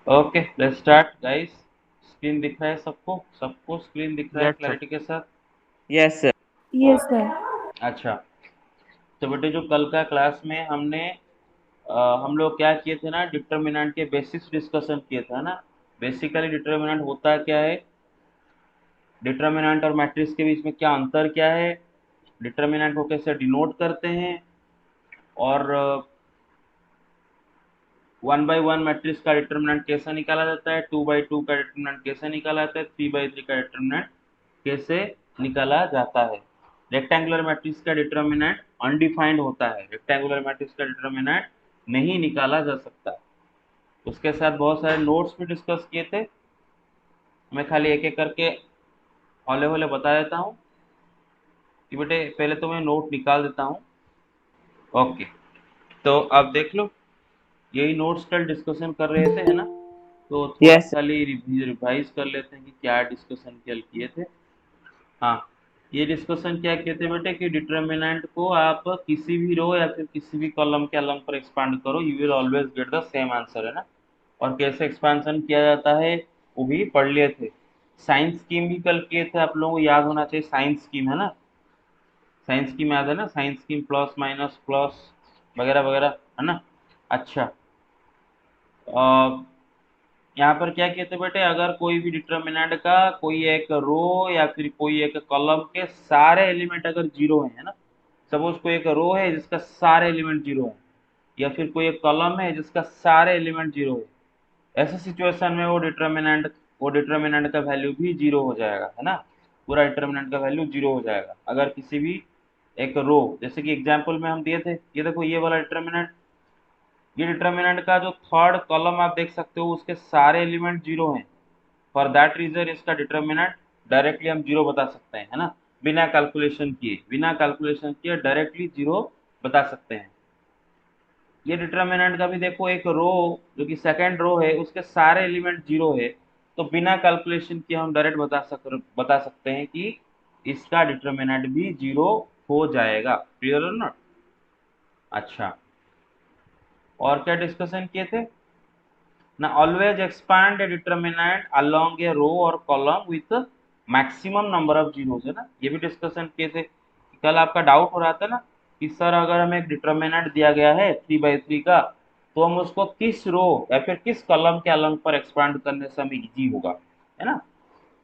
Okay let's start guys. Screen दिख रहा है सबको? सबको स्क्रीन दिख रहा है यस सर। क्लैरिटी के साथ? Yes sir. Yes sir. अच्छा, तो बेटे जो कल का क्लास में हमने हम लोग क्या किए थे ना, डिटर्मिनेंट के बेसिक्स डिस्कशन किए थे ना। बेसिकली डिटर्मिनेंट होता क्या है, डिटर्मिनेंट और मैट्रिक्स के बीच में क्या अंतर क्या है, डिटर्मिनेंट को कैसे डिनोट करते हैं, और 1/1 मैट्रिक्स का डिटर्मिनेंट कैसे निकाला जाता है, 2/2 का डिटर्मिनेंट कैसे निकाला जाता है, 3/3 का डिटर्मिनेंट कैसे निकाला जाता है। रेक्टेंगुलर मैट्रिक्स का डिटर्मिनेंट अनडिफाइंड होता है, रेक्टेंगुलर मैट्रिक्स का डिटर्मिनेंट नहीं निकाला जा सकता। उसके साथ बहुत सारे नोट्स भी डिस्कस किए थे। मैं खाली एक एक करके हौले हौले बता देता हूँ कि बेटे पहले तो मैं नोट निकाल देता हूँ। ओके, तो आप देख लो, यही नोट्स कल डिस्कशन कर रहे थे है ना, तो थोड़ा यस खाली रिवाइज कर लेते हैं कि क्या डिस्कशन कल किए थे। हाँ, ये डिस्कशन क्या किए थे बेटे कि डिटर्मिनेंट को आप किसी भी रो या फिर किसी भी कॉलम के अलंग पर एक्सपांड करो, you will always get the same answer, है ना। और कैसे एक्सपांशन किया जाता है वो भी पढ़ लिए थे। साइंस स्कीम भी कल किए थे, आप लोगों को याद होना चाहिए साइंस स्कीम, है ना। साइंस स्कीम याद है ना, science scheme plus minus plus वगैरह वगैरह, है ना। अच्छा, यहाँ पर क्या कहते हैं बेटे, अगर कोई भी डिटर्मिनेंट का कोई एक रो या फिर कोई एक कॉलम के सारे एलिमेंट अगर जीरो है ना, सपोज कोई एक रो है जिसका सारे एलिमेंट जीरो है, या फिर कोई एक कॉलम है जिसका सारे एलिमेंट जीरो है, ऐसे सिचुएशन में वो डिटर्मिनेंट का वैल्यू भी जीरो हो जाएगा, है ना। पूरा डिटर्मिनेंट का वैल्यू जीरो हो जाएगा अगर किसी भी एक रो, जैसे कि एग्जाम्पल में हम दिए थे, ये देखो ये वाला डिटर्मिनेंट, ये डिटर्मिनेंट का जो थर्ड कॉलम आप देख सकते हो उसके सारे एलिमेंट जीरो हैं। फॉर दैट रीजन इसका डिटर्मिनेंट डायरेक्टली हम जीरो बता सकते हैं, है ना। बिना कैलकुलेशन किए डायरेक्टली जीरो बता सकते हैं। ये डिटर्मिनेंट का भी देखो, एक रो जो कि सेकंड रो है उसके सारे एलिमेंट जीरो है, तो बिना कैलकुलेशन किए हम डायरेक्ट बता सकते हैं कि इसका डिटर्मिनेंट भी जीरो हो जाएगा। Clear or not? अच्छा, और क्या डिस्कशन किए थे ना, always expand a determinant along a row और column with maximum number of zeros, है ना। ये भी डिस्कशन किए थे। कल आपका डाउट हो रहा था ना कि सर अगर हमें एक डिटर्मिनेंट दिया गया है 3/3 का, तो हम उसको किस रो या फिर किस कॉलम के अलंग पर एक्सपांड करने से हमें इजी होगा, है ना।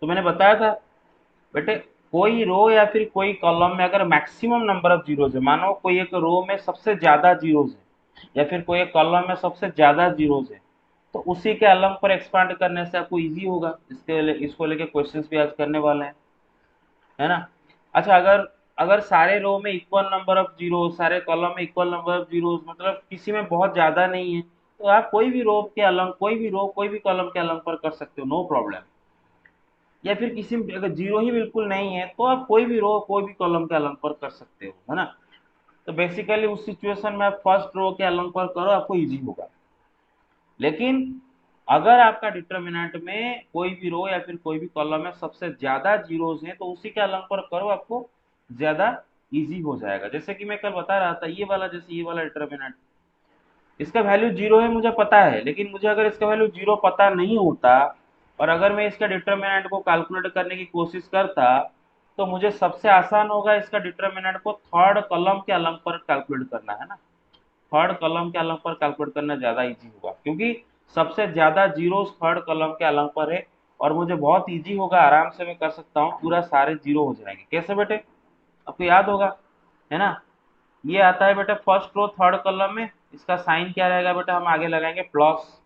तो मैंने बताया था बेटे, कोई रो या फिर कोई कॉलम में अगर मैक्सिमम नंबर ऑफ जीरोस है, मानो कोई एक रो में सबसे ज्यादा जीरोस है या फिर कोई एक कॉलम में सबसे ज्यादा जीरोस है, तो उसी के अलम पर एक्सपांड करने से आपको इजी होगा। इसको लेके क्वेश्चंस भी आज करने वाले हैं, है ना। अच्छा, अगर अगर सारे रो में इक्वल नंबर ऑफ जीरो, सारे कॉलम में इक्वल नंबर ऑफ जीरो, मतलब किसी में बहुत ज्यादा नहीं है, तो आप कोई भी रो के अलंग, कोई भी रो कोई भी कॉलम के अलंग पर कर सकते हो, नो प्रॉब्लम। या फिर किसी में अगर जीरो ही बिल्कुल नहीं है तो आप कोई भी रो कोई भी कॉलम के अलंग पर कर सकते हो, है ना। तो बेसिकली उस सिचुएशन में आप फर्स्ट रो के अलंग पर करो, आपको इजी होगा। लेकिन अगर आपका डिटर्मिनेंट में कोई भी रो या फिर कोई भी कॉलम में सबसे ज्यादा जीरोस हैं, तो उसी के अलंग पर करो, आपको ज्यादा इजी हो जाएगा। जैसे कि मैं कल बता रहा था, ये वाला, जैसे ये वाला डिटर्मिनेंट, इसका वैल्यू जीरो है मुझे पता है, लेकिन मुझे अगर इसका वैल्यू जीरो पता नहीं होता और अगर मैं इसका डिटर्मिनेंट को कैलकुलेट करने की कोशिश करता, तो मुझे सबसे आसान होगा इसका डिटर्मिनेंट को थर्ड कॉलम के अलंग पर कैलकुलेट करना, है ना। थर्ड कॉलम के अलंग पर कैलकुलेट करना ज्यादा इजी होगा, क्योंकि सबसे ज्यादा जीरोस थर्ड कॉलम के अलंग पर है, और मुझे बहुत इजी होगा, आराम से मैं कर सकता हूँ, पूरा सारे जीरो हो जाएंगे। कैसे बेटे, आपको याद होगा, है ना। ये आता है बेटा फर्स्ट रो थर्ड कॉलम में, इसका साइन क्या रहेगा बेटा, हम आगे लगाएंगे प्लस।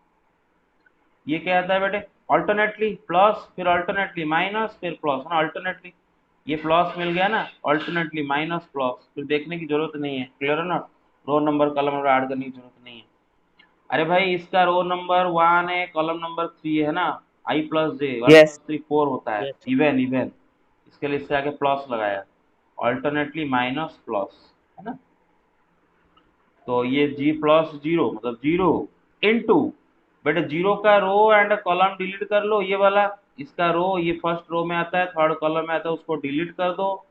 ये क्या आता है बेटे, अल्टरनेटली प्लस फिर अल्टरनेटली माइनस फिर प्लस, है ना, अल्टरनेटली। ये प्लस मिल गया ना, अल्टरनेटली माइनस प्लस, फिर देखने की जरूरत नहीं है। क्लियर है ना, row number column number add करने की जरूरत नहीं है। अरे भाई, इसका रो नंबर 1 है, कॉलम नंबर 3 है ना, I+J, one yes. Plus three four होता है, यस। इवन इवन, इसके लिए इससे आगे प्लस लगाया, अल्टरनेटली माइनस प्लस, है ना। तो ये G+0 मतलब जीरो इनटू, बेटे जीरो का रो एंड कॉलम डिलीट कर लो, ये वाला, इसका रो ये फर्स्ट रो में आता है, थर्ड कॉलम में आता है, उसको डिलीट कर दो।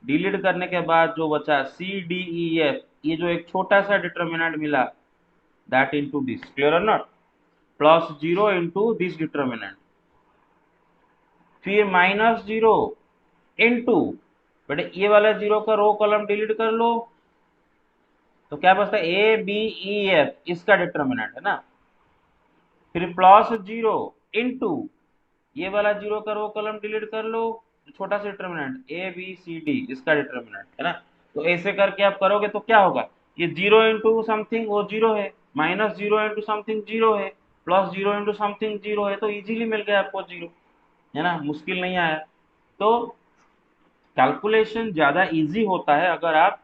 डिलीट करने के बाद जो बचा C D E F, ये जो एक छोटा सा डिटर्मिनेंट मिला, that into this. Clear or not? Plus 0 into this determinant, फिर माइनस 0 इंटू, बेटे ये वाला 0 का रो कॉलम डिलीट कर लो, तो क्या बचता है ए बी ई एफ, इसका डिटर्मिनेंट है ना, फिर प्लस 0 इंटू ये वाला 0 का रो कॉलम डिलीट कर लो, छोटा सा determinant A B C D, इसका डिटर्मिनेंट है ना। तो ऐसे करके आप करोगे तो क्या होगा, ये 0 इंटू समथिंग वो 0 है, माइनस 0 इंटू समथिंग 0 है, प्लस 0 इंटू समथिंग 0 है, तो इजीली मिल गया आपको 0, है ना, मुश्किल नहीं आया। तो कैलकुलेशन ज्यादा इजी होता है अगर आप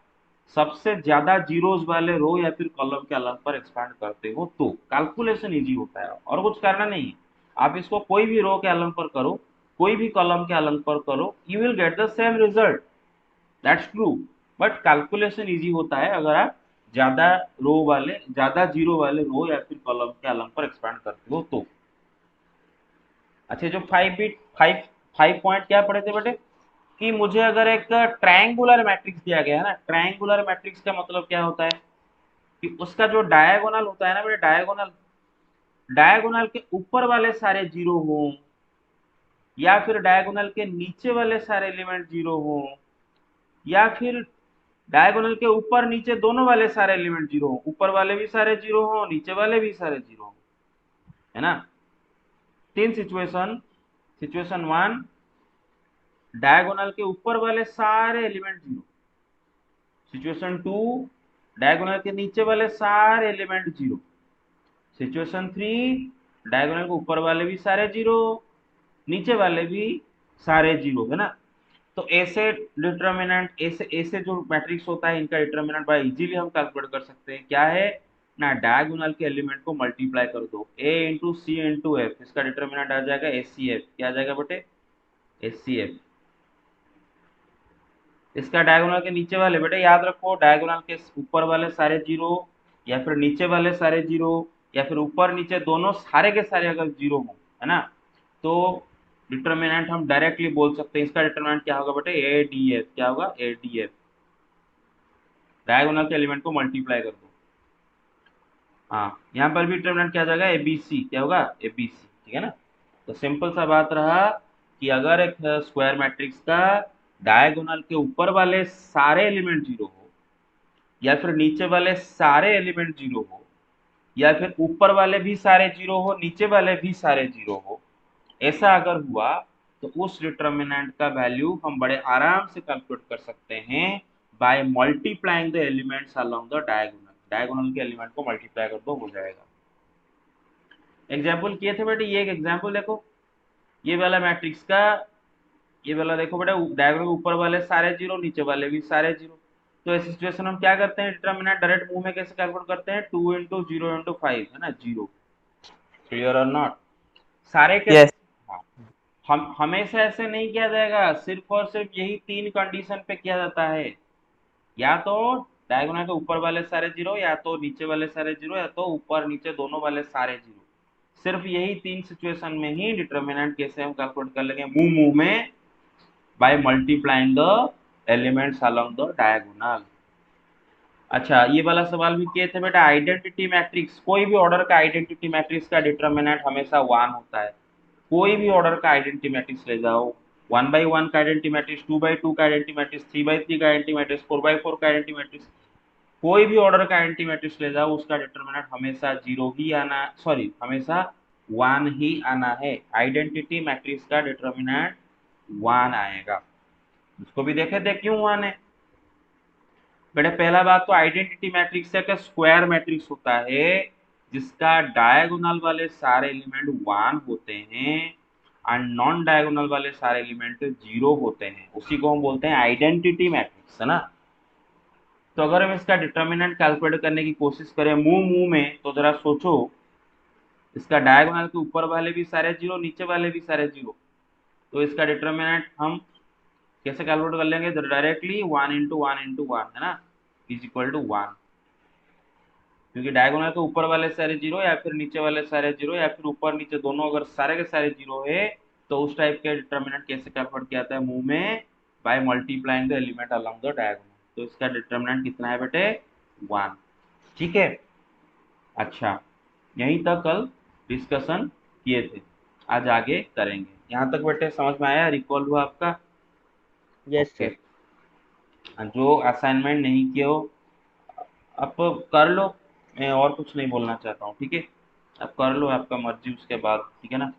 सबसे ज्यादा जीरोस वाले रो या फिर कॉलम के अलग पर एक्सपांड करते हो, तो कैलकुलेशन इजी होता है, और कुछ करना नहीं है। आप इसको कोई भी रो के अलग पर करो, कोई भी कॉलम के अलग पर करो, you will get the same result, that's true. But calculation easy होता है अगर आप ज्यादा रो वाले, ज्यादा जीरो वाले रो या फिर कॉलम के अलग पर एक्सपांड करते हो तो। अच्छा, जो 5 पॉइंट क्या पढ़े थे बेटे, कि मुझे अगर एक ट्रायंगुलर मैट्रिक्स दिया गया है ना, ट्रायंगुलर मैट्रिक्स का मतलब क्या होता है कि उसका जो डायगोनल होता है ना बेटे, डायगोनल, डायगोनल के ऊपर वाले सारे जीरो हो, या फिर डायगोनल के नीचे वाले सारे एलिमेंट जीरो हो, या फिर डायगोनल के ऊपर नीचे दोनों वाले सारे एलिमेंट जीरो हो, ऊपर वाले भी सारे जीरो हो, नीचे वाले भी सारे जीरो हो, है ना। तीन सिचुएशन, सिचुएशन वन, डायगोनल के ऊपर वाले सारे element zero, situation two, diagonal के नीचे वाले सारे element zero, situation three, diagonal के ऊपर वाले भी सारे जीरो, नीचे वाले भी सारे जीरो, है ना। तो ऐसे डिटर्मिनेंट, ऐसे ऐसे जो मैट्रिक्स होता है इनका डिटर्मिनेंट बड़ा इजीली हम कैलकुलेट कर सकते हैं। क्या है ना, डायगोनल के एलिमेंट को मल्टीप्लाई कर दो, ए इंटू सी इंटू एफ, इसका डिटर्मिनेंट आ जाएगा एस सी एफ। क्या आ जाएगा बेटे, एस सी एफ। इसका डायगोनल के नीचे वाले, बेटे याद रखो, डायगोनल के ऊपर वाले सारे जीरो, या फिर नीचे वाले सारे जीरो, या फिर ऊपर नीचे दोनों सारे के सारे अगर जीरो हो, है ना, तो डिटर्मिनेंट हम डायरेक्टली बोल सकते हैं। इसका डिटर्मिनेंट क्या होगा बेटे, ए डी एफ। क्या होगा, ए डी एफ। डायगोनल के एलिमेंट को मल्टीप्लाई कर दो। हाँ, यहाँ पर भी डिटर्मिनेंट क्या आ जाएगा, एबीसी। क्या होगा, एबीसी, ठीक है ना। तो सिंपल सा बात रहा कि अगर एक स्क्वायर मैट्रिक्स का डायगोनल के ऊपर वाले सारे एलिमेंट जीरो हो, या फिर नीचे वाले सारे एलिमेंट जीरो हो, या फिर ऊपर वाले भी सारे जीरो हो, नीचे वाले भी सारे जीरो हो, ऐसा अगर हुआ तो उस डिटर्मिनेंट का वैल्यू हम बड़े आराम से कैलकुलेट कर सकते हैं by multiplying the elements along the diagonal. Diagonal के एलिमेंट को मल्टीप्लाई कर दो, हो जाएगा। एग्जाम्पल किए थे बेटे, ये एक एग्जाम्पल देखो, ये वाला मैट्रिक्स का, ये वाला देखो बेटा, डायगोनल के ऊपर वाले सारे जीरो, नीचे वाले भी सारे जीरो। तो इस सिचुएशन हम क्या करते हैं, डिटर्मिनेंट डायरेक्ट मुंह में कैसे कैलकुलेट करते हैं, 2 इंटू 0 इंटू 5, है ना, जीरो। क्लियर और नॉट, सारे के, यस। हाँ, हम हमेशा ऐसे नहीं किया जाएगा, सिर्फ और सिर्फ यही तीन कंडीशन पे किया जाता है, या तो डायगोनल के ऊपर वाले सारे जीरो, या तो नीचे वाले सारे जीरो, या तो ऊपर नीचे दोनों वाले सारे जीरो। सिर्फ यही तीन सिचुएशन में ही डिटर्मिनेंट कैसे हम कैलकुलेट कर लेंगे, मुंह मुंह में, by multiplying the elements along the diagonal. अच्छा, ये वाला सवाल भी किए थे बेटा, आइडेंटिटी मैट्रिक्स, कोई भी ऑर्डर का आइडेंटिटी मैट्रिक्स का डिटर्मिनेंट हमेशा वन होता है। कोई भी ऑर्डर का आइडेंटिटी मैट्रिक्स ले जाओ, 1 by 1 का आइडेंटिटी मैट्रिक्स, 2 by 2 का आइडेंटिटी मैट्रिक्स, 3 by 3 का आइडेंटिटी मैट्रिक्स, 4 by 4 का आइडेंटिटी मैट्रिक्स, कोई भी ऑर्डर का आइडेंटिटी मैट्रिक्स ले जाओ, उसका डिटर्मिनेंट हमेशा जीरो ही आना, सॉरी, हमेशा वन ही आना है। आइडेंटिटी मैट्रिक्स का डिटर्मिनेंट वन आएगा। उसको भी देखे थे क्यों वन है बेटा। पहला बात तो आइडेंटिटी मैट्रिक्स का स्क्वायर मैट्रिक्स होता है जिसका डायगोनल वाले सारे एलिमेंट वन होते हैं और नॉन डायगोनल वाले सारे एलिमेंट जीरो होते हैं, उसी को हम बोलते हैं आइडेंटिटी मैट्रिक्स, है ना। तो अगर हम इसका डिटर्मिनेंट कैलकुलेट करने की कोशिश करें मुंह मुंह में, तो जरा सोचो, इसका डायगोनल के ऊपर वाले भी सारे जीरो, नीचे वाले भी सारे जीरो, तो इसका डिटर्मिनेंट हम कैसे कैलकुलेट कर लेंगे, डायरेक्टली 1 इंटू 1 है ना, इज इक्वल टू 1। क्योंकि डायगोनल के ऊपर वाले सारे जीरो, या फिर नीचे वाले सारे जीरो, या फिर ऊपर नीचे दोनों अगर सारे के सारे जीरो है, तो उस टाइप के डिटर्मिनेंट कैसे कैलकुलेट किया जाता है, मुंह में, by multiplying the element along the diagonal. तो इसका डिटर्मिनेंट कितना है बेटे, 1। ठीक है। अच्छा, यहीं तक कल डिस्कशन किए थे, आज आगे करेंगे। यहाँ तक बेटे समझ में आया, रिकॉल हुआ आपका? Yes okay. सर। जो असाइनमेंट नहीं किए हो आप कर लो, मैं और कुछ नहीं बोलना चाहता हूँ, ठीक है? आप कर लो, आपका मर्जी उसके बाद, ठीक है ना?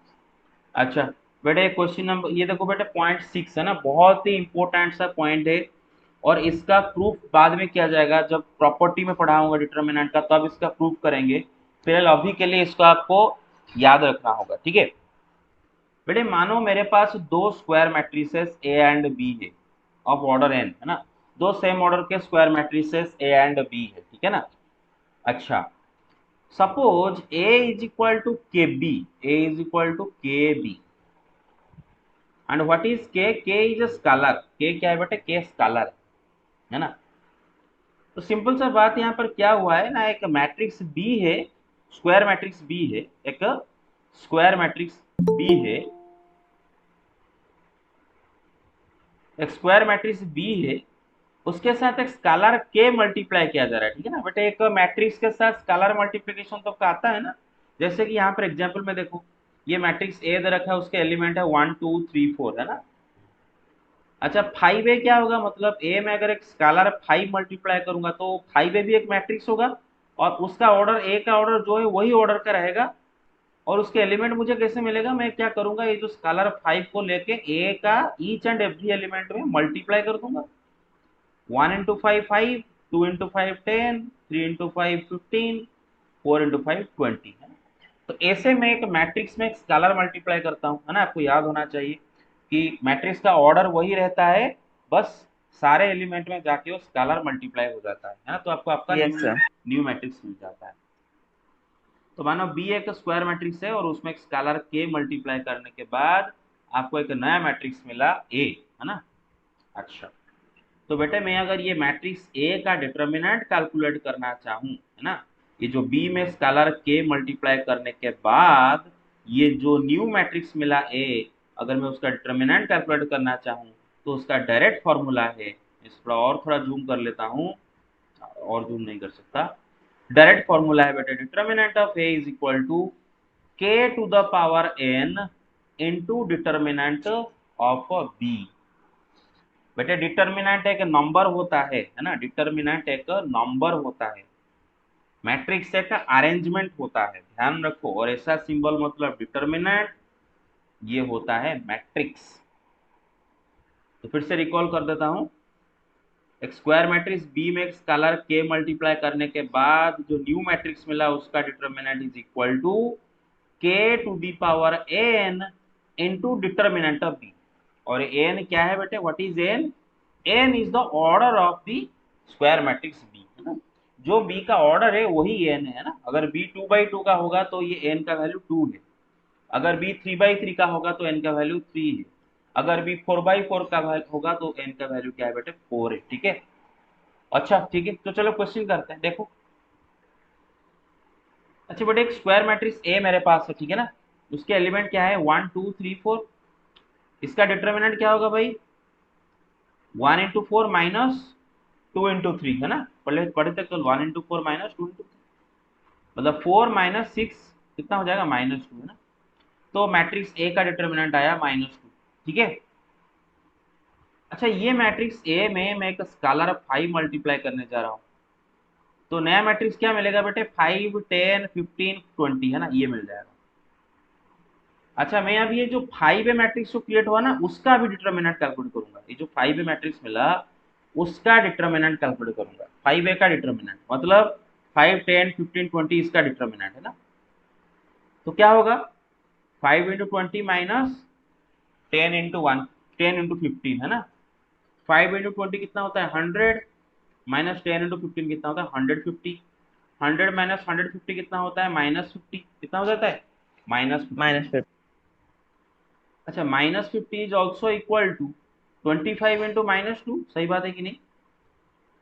अच्छा बेटे, क्वेश्चन नंबर ये देखो बेटे, पॉइंट 6 है ना, बहुत ही इंपॉर्टेंट सा पॉइंट है, और इसका प्रूफ बाद में किया जाएगा, जब प्रॉपर्टी में पढ़ाऊंगा डिटर्मिनेंट का तब इसका प्रूफ करेंगे। फिलहाल अभी के लिए इसको आपको याद रखना होगा, ठीक है? बेटे मानो मेरे पास दो square matrices A and B है, ऑफ ऑर्डर एन, है ना? दो सेम ऑर्डर के square matrices A and B है, ठीक है ना? अच्छा, suppose A is equal to K B, A is equal to K B, and what is K? K is a scalar, के क्या है बेटे? के स्केलर है ना? तो सिंपल सा बात यहाँ पर क्या हुआ है ना, एक मैट्रिक्स बी है, स्क्वायर मैट्रिक्स बी है, एक स्क्वायर मैट्रिक्स बी है, एक स्क्वायर मैट्रिक्स बी है, उसके साथ एक स्केलर के मल्टीप्लाई किया जा रहा है, ठीक है ना बेटे? एक मैट्रिक्स के साथ स्केलर मल्टीप्लिकेशन तो आता है ना, जैसे कि यहाँ पर एग्जांपल में देखो, ये मैट्रिक्स ए दे रखा है, उसके एलिमेंट है 1 2 3 4, है ना? अच्छा, 5 ए क्या होगा? मतलब ए में अगर एक स्केलर 5 मल्टीप्लाई करूंगा तो 5 ए भी एक मैट्रिक्स होगा, और उसका ऑर्डर, ए का ऑर्डर जो है वही ऑर्डर का रहेगा, और उसके एलिमेंट मुझे कैसे मिलेगा? मैं क्या करूंगा, ये जो स्केलर 5 को लेके ए का ईच एंड एवरी एलिमेंट में मल्टीप्लाई कर दूंगा। 1 इंटू 5 5, 2 इंटू 5 10, 3 इंटू 5 15, 4 इंटू 5 20, है ना? तो ऐसे में एक मैट्रिक्स में एक स्केलर मल्टीप्लाई करता हूँ, है ना? आपको याद होना चाहिए कि मैट्रिक्स का ऑर्डर वही रहता है, बस सारे एलिमेंट में जाके वो स्केलर मल्टीप्लाई हो जाता है ना? तो आपको आपका yes new sir. New matrix मिल जाता है। तो मानो बी एक स्क्वायर मैट्रिक्स है, और उसमें एक स्केलर के मल्टीप्लाई करने के बाद आपको एक नया मैट्रिक्स मिला ए, है ना? अच्छा, तो बेटे मैं अगर ये मैट्रिक्स ए का डिटर्मिनेंट कैलकुलेट करना चाहूँ, है ना, ये जो बी में स्केलर के मल्टीप्लाई करने के बाद ये जो न्यू मैट्रिक्स मिला ए, अगर मैं उसका डिटर्मिनेंट कैलकुलेट करना चाहूँ तो उसका डायरेक्ट फॉर्मूला है, इस पर और थोड़ा जूम कर लेता हूँ, और जूम नहीं कर सकता, डायरेक्ट फॉर्मूला है बेटे, determinant of A is equal to K to the power N into determinant of B. बेटे डिटर्मिनेंट एक नंबर होता है ना? डिटर्मिनेंट एक नंबर होता है, मैट्रिक्स एक अरेंजमेंट होता है, ध्यान रखो, और ऐसा सिंबल मतलब डिटर्मिनेंट, ये होता है मैट्रिक्स। तो फिर से रिकॉल कर देता हूं, एक स्क्वायर मैट्रिक्स बी में एक स्केलर के मल्टीप्लाई करने के बाद जो न्यू मैट्रिक्स मिला उसका determinant is equal to K to the power N into determinant of B. और एन क्या है बेटे? What is N? N is the order of the square matrix B, है ना? जो बी का ऑर्डर है वही एन है ना? अगर बी 2 by 2 का होगा तो ये एन का वैल्यू 2 है, अगर बी 3 by 3 का होगा तो एन का वैल्यू 3 है, अगर बी 4 by 4 का होगा तो एन का वैल्यू क्या है बेटे? 4 है, ठीक है? अच्छा ठीक है, तो चलो क्वेश्चन करते हैं, देखो। अच्छा बेटे, एक स्क्वायर मैट्रिक्स ए मेरे पास है, ठीक है ना? उसके एलिमेंट क्या है? 1 2 3 4। इसका डिटर्मिनेंट क्या होगा भाई? 1 इंटू 4 माइनस 2 इंटू 3, है ना? पहले पढ़े थे कल, 1 इंटू 4 माइनस 2 इंटू 3, मतलब 4 - 6 कितना हो जाएगा? -2, है ना? तो मैट्रिक्स ए का डिटर्मिनेंट आया -2, ठीक है? अच्छा, ये मैट्रिक्स ए में मैं एक स्केलर 5 मल्टीप्लाई करने जा रहा हूँ, तो नया मैट्रिक्स क्या मिलेगा बेटे? 5 10 15 20, है ना? ये मिल जाएगा। अच्छा, मैं अब ये जो 5 ए मैट्रिक्स जो क्रिएट हुआ ना उसका भी डिटर्मिनेंट कैलकुलेट करूंगा, ये जो 5 ए मैट्रिक्स मिला उसका डिटर्मिनेंट कैलकुलेट करूंगा, 5 ए का डिटर्मिनेंट मतलब 5 10 15 20 इसका डिटर्मिनेंट, है ना? तो क्या होगा? 5 × 20 माइनस 10 × 1, 10 × 15, है ना? 5 × 20 कितना होता है? 100, माइनस 10 × 15 कितना होता है? 150, 100 - 150 कितना होता है? -50, कितना हो जाता है? -50। -50। अच्छा, -50 इज ऑल्सो इक्वल टू 25 × -2, सही बात है कि नहीं?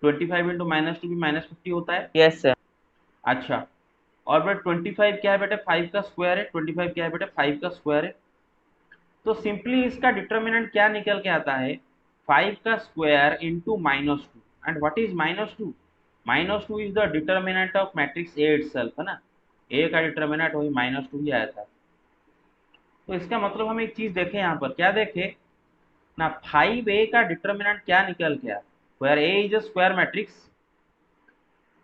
25 × -2 भी -50 होता है। Yes sir. अच्छा, और बेटे 25 क्या है बेटे? 5 का स्क्वायर है, 25 क्या है बेटे? 5 का स्क्वायर है। तो सिंपली इसका डिटर्मिनेंट क्या निकल के आता है? 5 का square into -2, and what is -2? -2 is the determinant of matrix A itself, है ना? ए का डिटर्मिनेंट वही -2 ही आया था। तो इसका मतलब हम एक चीज देखें, यहाँ पर क्या देखें ना, 5a का डिटर्मिनेंट क्या निकल गया, where A is a square matrix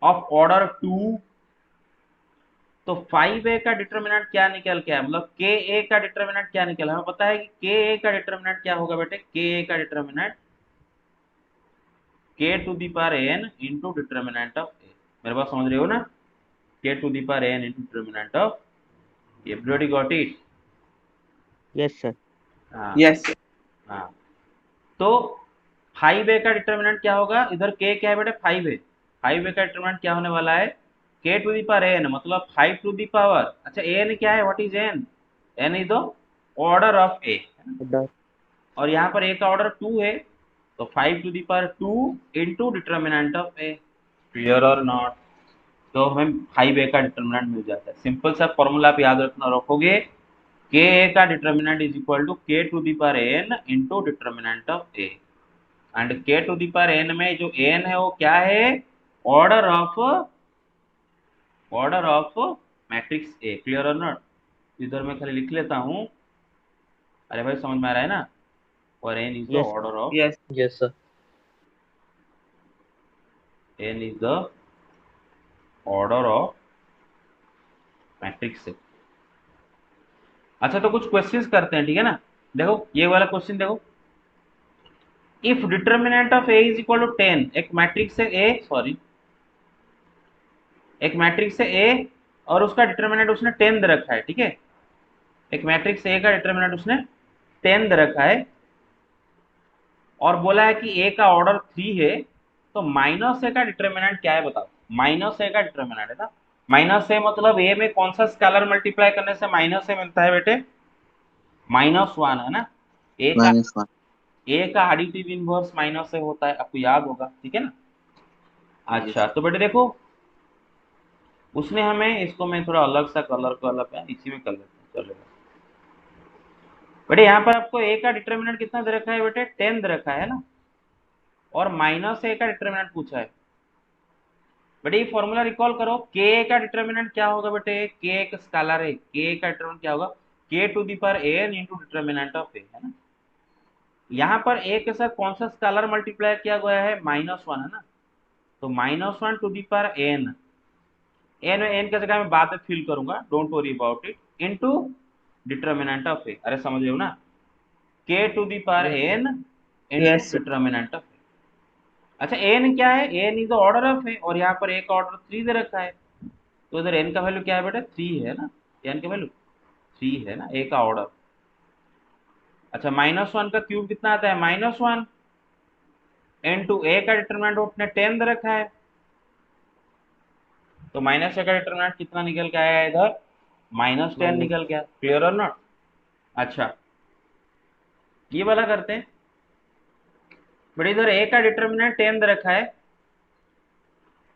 of order 2। तो 5a का डिटर्मिनेंट क्या निकल के आया, मतलब के ए का डिटर्मिनेंट क्या निकला, हमें पता है कि के ए का डिटर्मिनेंट क्या होगा बेटे, के ए का determinant k to the power n into determinant of A. मेरे बात समझ रहे हो ना, k to the power n into determinant of, everybody got it? Yes sir. हाँ यस हाँ। तो 5a का डिटर्मिनेंट क्या होगा, इधर k क्या है बेटे, 5a। 5a का डिटर्मिनेंट क्या होने वाला है, k to the power n, मतलब 5 टू दी पावर, अच्छा n क्या है, what is n, n is the order of a, और यहाँ पर a का ऑर्डर 2 है, तो 5 to the power 2 into determinant of a। Clear or not? तो हमें 5a का डिटर्मिनेंट मिल जाता है। सिंपल सा फॉर्मूला आप याद रखना, रखोगे के ए का determinant is equal to K to the power n into determinant of a। And K to the power n में जो n है वो क्या है, order of matrix A. Clear or not? इधर मैं खाली लिख लेता हूँ, अरे भाई समझ में आ रहा है ना, और n is the yes order of, yes yes sir. n is the order of matrix ए। अच्छा तो कुछ क्वेश्चंस करते हैं, ठीक है ना। देखो ये वाला क्वेश्चन देखो, if determinant of A is equal to 10, एक मैट्रिक्स है ए, सॉरी एक मैट्रिक्स है ए और उसका डिटर्मिनेंट उसने 10 दे रखा है, ठीक है, एक मैट्रिक्स ए का डिटर्मिनेंट उसने 10 दे रखा है और बोला है कि ए का ऑर्डर 3 है, तो माइनस ए का डिटर्मिनेंट क्या है बताओ। माइनस ए का डिटर्मिनेंट है ना, माइनस ए मतलब ए में कौन सा स्केलर मल्टीप्लाई करने से माइनस ए मिलता है बेटे, -1 है ना। ए का -1 ए का एडिटिव इनवर्स माइनस ए होता है, आपको याद होगा, ठीक है ना। अच्छा तो बेटे देखो, उसने हमें, इसको मैं थोड़ा अलग सा कलर को अलग है, इसी में कर लेते हैं, चलेगा बेटे। यहाँ पर आपको ए का डिटर्मिनेंट कितना दे रखा है बेटे, 10 दे रखा है ना, और माइनस ए का डिटर्मिनेंट पूछा है बेटे। ये फॉर्मूला रिकॉल करो, के का डिटर्मिनेंट क्या होगा बेटे, के एक स्केलर है, के का डिटर्मिनेंट क्या होगा, K to the power N into determinant of A, है ना। यहाँ पर ए के साथ कौन सा स्केलर मल्टीप्लाई किया गया है, -1 है ना, तो -1 to the power N, N की जगह मैं बाद में फिल करूंगा, don't worry about it, into determinant of A. अरे समझ रहे हो ना, K to the power N into yes determinant of A. अच्छा एन क्या है, N is the order of A, और यहाँ पर ए का ऑर्डर 3 दे रखा है, तो इधर एन का वैल्यू क्या है बेटा, 3 है ना, एन का वैल्यू 3 है ना, ए का ऑर्डर। अच्छा -1 का क्यूब कितना आता है, -1 इनटू ए का डिटर्मिनेंट उसने 10 दे रखा है, तो माइनस ए का डिटर्मिनेंट कितना निकल के आया इधर, -10 निकल गया। Clear or not? अच्छा ये वाला करते हैं बट, इधर ए का डिटर्मिनेंट 10 दे रखा है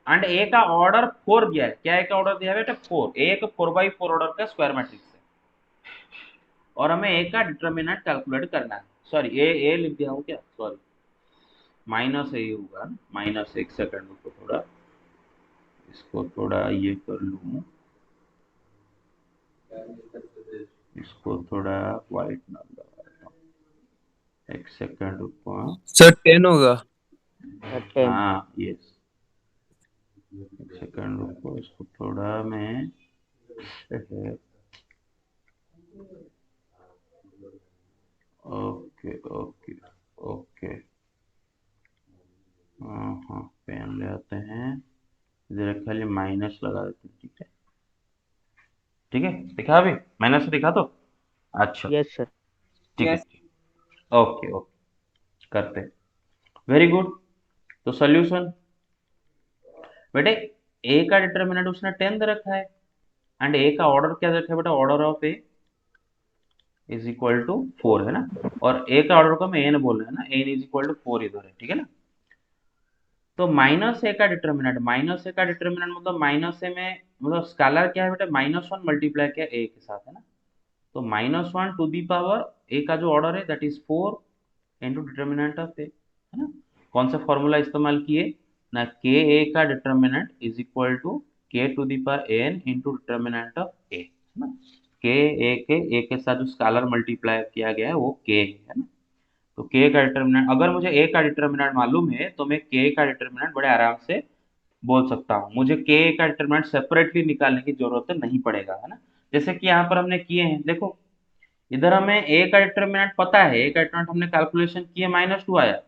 एंड ए का ऑर्डर 4 दिया है, क्या ए का ऑर्डर दिया है बेटा, 4, ए एक 4x4 ऑर्डर का स्क्वायर मैट्रिक्स है, और हमें ए का डिटर्मिनेंट कैलकुलेट करना है, सॉरी ए लिख दिया हूँ क्या, सॉरी माइनस ए होगा ना, माइनस, एक सेकंड को थोड़ा, इसको थोड़ा ये कर लूँ, इसको थोड़ा व्हाइट ना लगाता हूँ, एक सेकंड रुको। सर 10 होगा। 10। हाँ यस, एक सेकंड रुको, इसको थोड़ा मैं ओके ओके ओके, हाँ हाँ पेन ले आते हैं, इधर खाली माइनस लगा देते हैं, ठीक है ठीक है, दिखा अभी माइनस से दिखा, तो अच्छा यस सर। ठीक है यस ओके ओके करते हैं, वेरी गुड। तो सोल्यूशन बेटे, ए का डिटर्मिनेंट उसने 10 दे रखा है एंड ए का ऑर्डर क्या दे रखा है बेटा, order of A is equal to 4 है ना, और ए का ऑर्डर को मैं एन बोल रहा है ना, एन इज इक्वल टू 4 इधर है, ठीक है ना। तो माइनस ए का डिटर्मिनेंट, माइनस ए का डिटर्मिनेंट मतलब माइनस ए में मतलब स्केलर क्या है बेटा, -1 मल्टीप्लाई किया ए के साथ, है ना, तो -1 टू दी पावर ए का जो ऑर्डर है that is 4 into determinant of A, है ना। कौन सा फॉर्मूला इस्तेमाल किए ना, के ए का determinant is equal to k to the power n into determinant of a, है ना। k a के साथ जो स्केलर मल्टीप्लाई किया गया है वो k है ना। तो k का डिटर्मिनेंट, अगर मुझे a का डिटर्मिनेंट मालूम है तो मैं k का डिटर्मिनेंट बड़े आराम से बोल सकता हूँ। मुझे k का डिटर्मिनेंट सेपरेटली निकालने की जरूरत नहीं पड़ेगा, है ना। जैसे कि यहाँ पर हमने किए हैं, देखो इधर हमें a का डिटर्मिनेंट पता है, a का डिटर्मिनेंट हमने कैलकुलेशन किए -2 आया।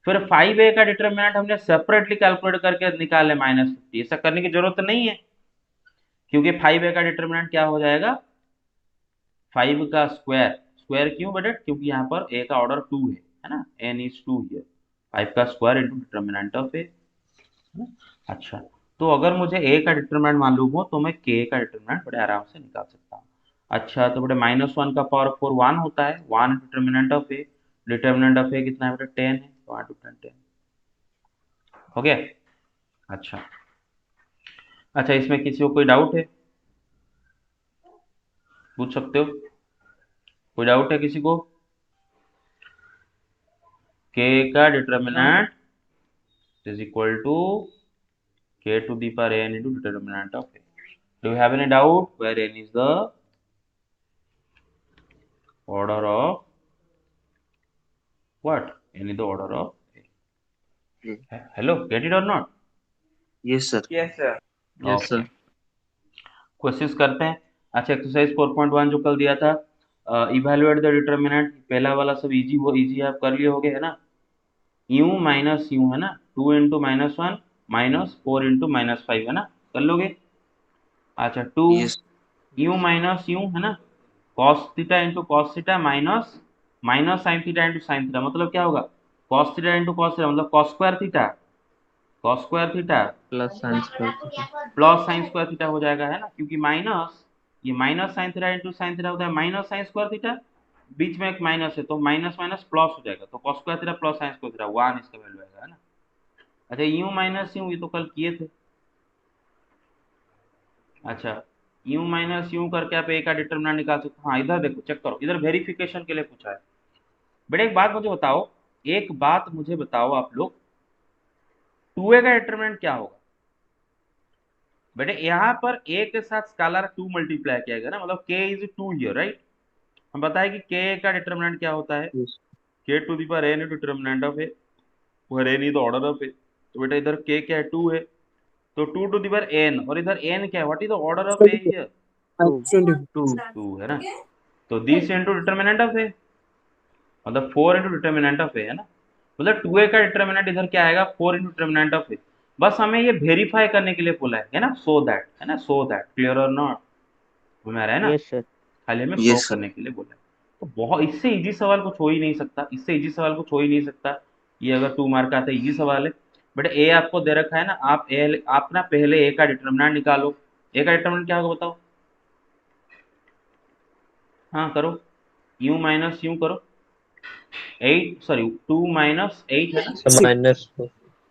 फिर 5a का डिटर्मिनेंट हमने सेपरेटली कैलकुलेट करके निकाले -50। ऐसा करने की जरूरत नहीं है, क्योंकि 5a का डिटर्मिनेंट क्या हो जाएगा, 5 का स्क्वायर। स्क्वायर क्यों बेटे, क्योंकि यहाँ पर a का ऑर्डर 2 है ना, n इज 2 हियर। 5 का square into determinant of a, है ना। अच्छा, तो अगर मुझे a का डिटर्मिनेंट मालूम हो तो मैं k का डिटर्मिनेंट बड़े आराम से निकाल सकता हूँ। अच्छा, तो बेटे -1 का पावर 4 1 होता है, 1 determinant of a। Determinant of a कितना है बेटा, 10 है, तो 1 टू 10 हो गया। अच्छा, अच्छा इसमें किसी को कोई डाउट है, पूछ सकते हो। कोई डाउट है किसी को? k का determinant is equal to k to the power n into determinant of a. Do you have any doubt where n is the order of what? N is the order of a. Hello, get it or not? Yes, sir. Yes, sir. Yes, Okay. sir. कोशिश करते हैं। अच्छा, exercise 4.1 जो कल दिया था, evaluate the determinant, पहला वाला सब इजी, वो इजी आप कर लिए होगे, है ना। u माइनस यू, है ना, 2 इंटू -1 -4 इंटू -5, है ना, कर लोगे। अच्छा, 2 Yes. u माइनस यू, है ना, cos theta into cos theta minus minus sine theta into sine theta, मतलब क्या होगा, cos theta into cos theta मतलब cos square theta Plus science करते हैं. प्लस साइन स्क्वायर थीटा हो जाएगा, है ना, क्योंकि माइनस, ये minus sine theta into sine theta होता है माइनस साइन स्क्वायर थीटा, बीच में एक माइनस है तो माइनस माइनस प्लस हो जाएगा, तो cos square theta plus sine square theta 1 इसका वैल्यू आएगा, है ना। अच्छा, u माइनस यू, ये तो कल किए थे। अच्छा, u माइनस यू करके आप a का डिटरमिनेंट निकाल सकते हो। हाँ, इधर देखो, चेक करो, इधर वेरिफिकेशन के लिए पूछा है। बेटा एक बात मुझे बताओ, एक बात मुझे बताओ आप लोग, 2a का डिटरमिनेंट क्या होगा। बेटे यहाँ पर a के साथ स्केलर 2 मल्टीप्लाई किया गया ना, मतलब k इज 2 हियर, राइट। हम बताए कि k का डिटरमिनेंट क्या होता है, Yes. k to the power n determinant of a, where n is the order of a। तो बेटा इधर k क्या है, 2 है, तो 2 टू द पावर n, और इधर n क्या है, what is the order of a here, 2. 2. 2 है ना। तो this into determinant of a, मतलब 4 इंटू डिटर्मिनेंट ऑफ ए, है ना। मतलब 2a का डिटर्मिनेंट इधर क्या आएगा, 4 इंटू डिटर्मिनेंट ऑफ ए। बस हमें ये वेरीफाई करने के लिए बोला है ना, सो दैट, है ना, so that, clear or not, समझ आ रहा है ना। Yes, sir. खाली हमें शो Yes, sir. करने के लिए बोला है। तो बहुत, इससे इजी सवाल कुछ हो ही नहीं सकता, इससे इजी सवाल कुछ हो ही नहीं सकता। ये अगर 2 मार्क का आता है, इजी सवाल है। बट ए आपको दे रखा है ना, आप ना पहले ए का डिटर्मिनेंट निकालो। ए का डिटर्मिनेंट क्या होगा बताओ, हाँ करो, यू माइनस यू करो, 8 सॉरी 2 माइनस 8 है ना,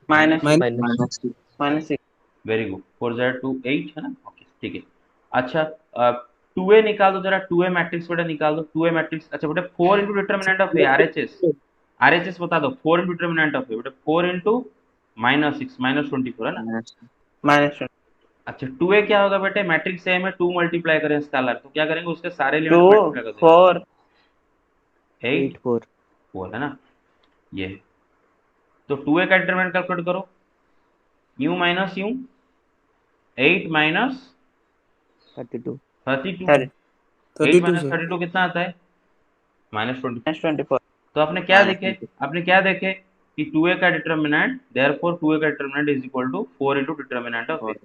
Minus six. Minus 2. Minus six. Very good, 4 0 2 8 है ना, ओके ठीक है। अच्छा, 2a निकाल दो जरा, 2a मैट्रिक्स बेटा निकाल दो, 2a मैट्रिक्स। अच्छा बेटा 4 into determinant of A, RHS बता दो, 4 इंटू डिटर्मिनेंट ऑफ ए बेटा, 4 इंटू -6 -24 है ना। Minus 2. Minus two. अच्छा, 2a क्या होगा बेटे, मैट्रिक्स ए में 2 मल्टीप्लाई करें स्केलर, तो क्या करेंगे, उसके सारे एलिमेंट्स Two, मल्टीप्लाई कर देंगे, four. 8 8, 4. 4 है ना, ये। तो 2a का डिटर्मिनेंट कैलकुलेट करो, u minus you, 8 minus 32. 32, Sorry. 8 minus 32 कितना आता है, -20। Minus 24. तो आपने क्या Minus देखे, 20. आपने क्या देखे कि 2a का डिटर्मिनेंट, देयरफॉर 2a का determinant is equal to 4 into determinant of a, 4.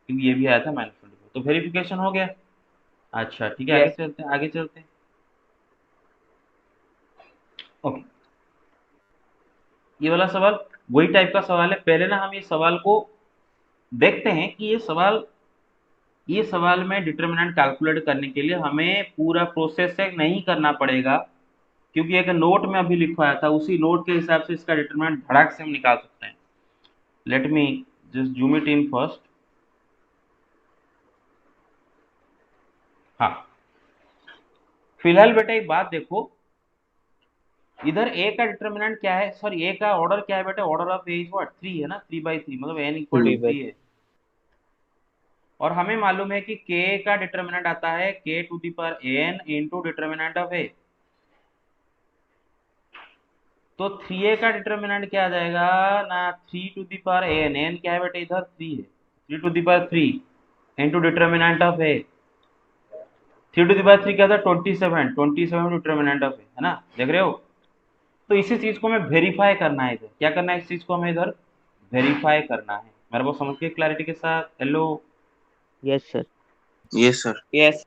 क्योंकि ये भी आया था -24, तो वेरिफिकेशन हो गया। अच्छा ठीक है, आगे Yes. चलते हैं, आगे चलते हैं। ओके, ये वाला सवाल वही टाइप का सवाल है। पहले ना हम ये सवाल को देखते हैं कि ये सवाल में डिटर्मिनेंट कैलकुलेट करने के लिए हमें पूरा प्रोसेस से नहीं करना पड़ेगा, क्योंकि एक नोट में अभी लिखवाया था, उसी नोट के हिसाब से इसका डिटर्मिनेंट धड़ाक से हम निकाल सकते हैं। Let me just zoom it in first. हाँ, फिलहाल बेटा एक बात देखो, इधर a का डिटर्मिनेंट क्या है, सॉरी a का ऑर्डर क्या है बेटा, order of a is what, 3 है ना, 3/3, मतलब n इक्वल टू 3. 3 है। और हमें मालूम है कि k का डिटर्मिनेंट आता है k to the power n into determinant of a। तो 3a का डिटर्मिनेंट क्या आ जाएगा ना, 3 टू द पावर n क्या है बेटे, इधर 3 है, 3 to the power 3 into determinant of a। 3 to the power 3 क्या था, 27 डिटर्मिनेंट ऑफ a, है ना, देख रहे हो। तो इसी चीज को हमें वेरीफाई करना है, इधर क्या करना है, इस चीज को हमें इधर वेरीफाई करना है। मेरे को समझ के क्लैरिटी के साथ, hello. Yes, sir. Yes, sir. Yes.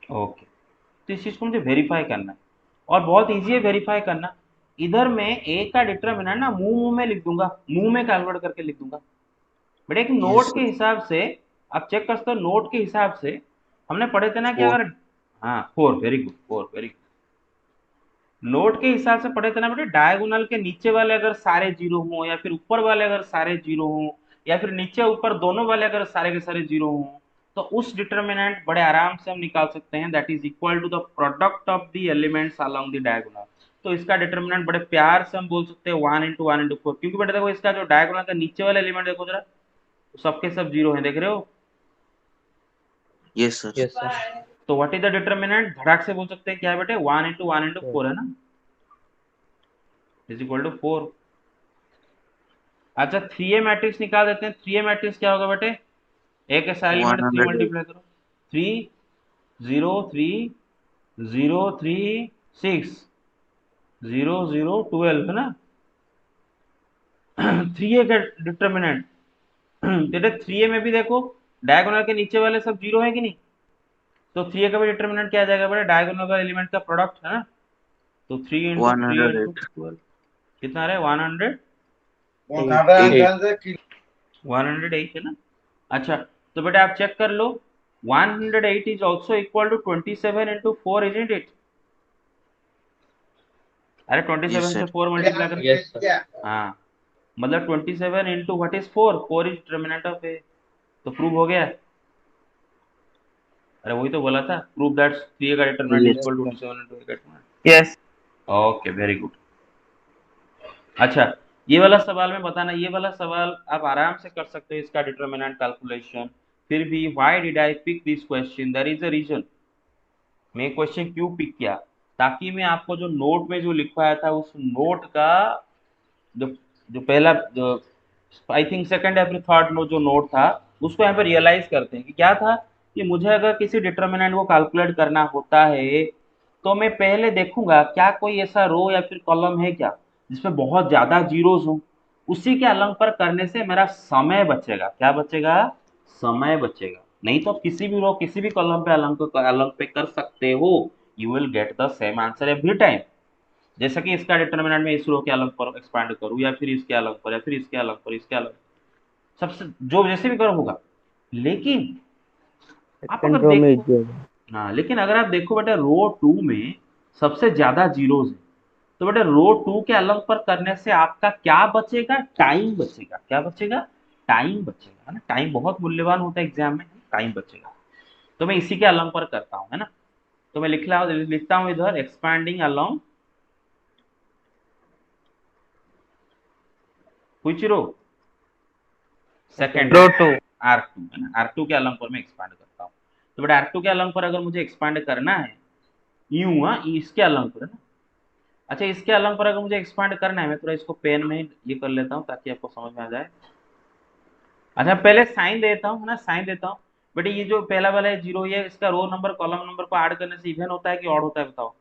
Okay, तो इस चीज को मुझे वेरीफाई करना है और बहुत इजी है वेरीफाई करना। इधर मैं ए का डिटर्मिनेंट ना मुंह मुंह में लिख दूंगा, मुंह में कैलकुलेट करके लिख दूंगा। बट एक Yes, नोट के sir. हिसाब से आप चेक कर सकते हो, नोट के हिसाब से हमने पढ़े थे ना कि 4. अगर, हाँ 4, very good, 4 very good. Note के हिसाब से पढ़े थे ना बेटे, डायगोनल के नीचे वाले अगर सारे जीरो हो, या फिर ऊपर वाले अगर सारे जीरो हो, या फिर नीचे ऊपर दोनों वाले अगर सारे के सारे जीरो हो, तो उस डिटर्मिनेंट बड़े आराम से हम निकाल सकते हैं, that is equal to the product of the elements along the diagonal. तो इसका डिटर्मिनेंट बड़े प्यार से हम बोल सकते हैं 1 इंटू 1 इंटू 4, क्योंकि बेटे देखो इसका जो डायगोनल का नीचे वाले एलिमेंट देखो जरा, तो सबके सब जीरो हैं, देख रहे हो। Yes, sir. Yes, sir. तो व्हाट इज द डिटर्मिनेंट, धड़ाक से बोल सकते हैं क्या है बेटे, 1 इंटू 1 इंटू 4 है ना, इज इक्वल टू 4। अच्छा 3a मैट्रिक्स निकाल देते हैं। 3a मैट्रिक्स क्या होगा बेटे, ए के सारे एलिमेंट 3 108. मल्टीप्लाई करो, 3 0 3 0 3 6 0 0 12 है ना। 3a का डिटर्मिनेंट बेटे 3a में भी देखो डायगोनल के नीचे वाले सब जीरो है कि नहीं, तो 3a का भी डिटर्मिनेंट क्या आ जाएगा बेटे, डायगोनल का एलिमेंट का प्रोडक्ट है ना। तो 3 इंटू 3 इंटू 108. 12 कितना आ रहा है, 100 8. 108 है ना। अच्छा तो बेटा आप चेक कर लो, 108 is also equal to 27 into 4, isn't it. अरे Yes, 27 sir. से 4 मल्टीप्लाई कर, Yes, sir. हाँ मतलब 27 into what is 4, 4 is determinant of A. तो प्रूव हो गया। अरे वही तो बोला था, प्रूव दैट 3 का determinant is Yes. Yes, equal to sir. 27 into A का determinant. Yes. Okay very good. अच्छा ये वाला सवाल में बताना, ये वाला सवाल आप आराम से कर सकते हो, इसका डिटर्मिनेंट कैलकुलेशन। फिर भी why did I pick this question, there is a reason. मैं क्वेश्चन क्यों पिक किया, ताकि मैं आपको जो नोट में जो लिखवाया था उस नोट का जो जो पहला जो आई थिंक सेकंड या फिर थर्ड नोट जो नोट था, उसको यहाँ पे रियलाइज करते हैं कि क्या था, कि मुझे अगर किसी डिटर्मिनेंट को कैलकुलेट करना होता है तो मैं पहले देखूंगा क्या कोई ऐसा रो या फिर कॉलम है क्या जिसमें बहुत ज्यादा जीरोस हो। उसी के अलंग पर करने से मेरा समय बचेगा, क्या बचेगा, समय बचेगा। नहीं तो किसी भी रो किसी भी कॉलम पे अलंग पे कर सकते हो, you will get the same answer every time. जैसा कि इसका डिटर्मिनेंट में इस रो के अलग पर एक्सपांड करूं, या फिर इसके अलग पर, या फिर इसके अलग पर, इसके अलग, सबसे जो जैसे भी करो होगा। लेकिन आप Second अगर row में देखो, जो है. हाँ लेकिन अगर आप देखो बेटा रो 2 में सबसे ज्यादा जीरोज है, तो बेटा रो 2 के अलग पर करने से आपका क्या बचेगा, टाइम बचेगा। क्या बचेगा, टाइम बचेगा, है ना। टाइम बहुत मूल्यवान होता है एग्जाम में, टाइम बचेगा। तो मैं इसी के अलग पर करता हूँ, है ना। तो मैं लिखता हूँ इधर expanding along which row, second row, Row 2. R2 है ना, R2 के अलंग पर मैं एक्सपांड करता हूँ। तो बेटा R2 के अलंग पर अगर मुझे एक्सपांड करना है, यूं हाँ इसके अलंग पर है ना। अच्छा इसके अलंग पर अगर मुझे एक्सपांड करना है, मैं थोड़ा इसको पेन में ये कर लेता हूँ ताकि आपको समझ में आ जाए। अच्छा पहले साइन देता हूँ, है ना, साइन देता हूँ। बेटे ये जो पहला वाला है जीरो, ये इसका रो नंबर कॉलम नंबर को ऐड करने से इवन होता है कि ऑड होता है, बताओ।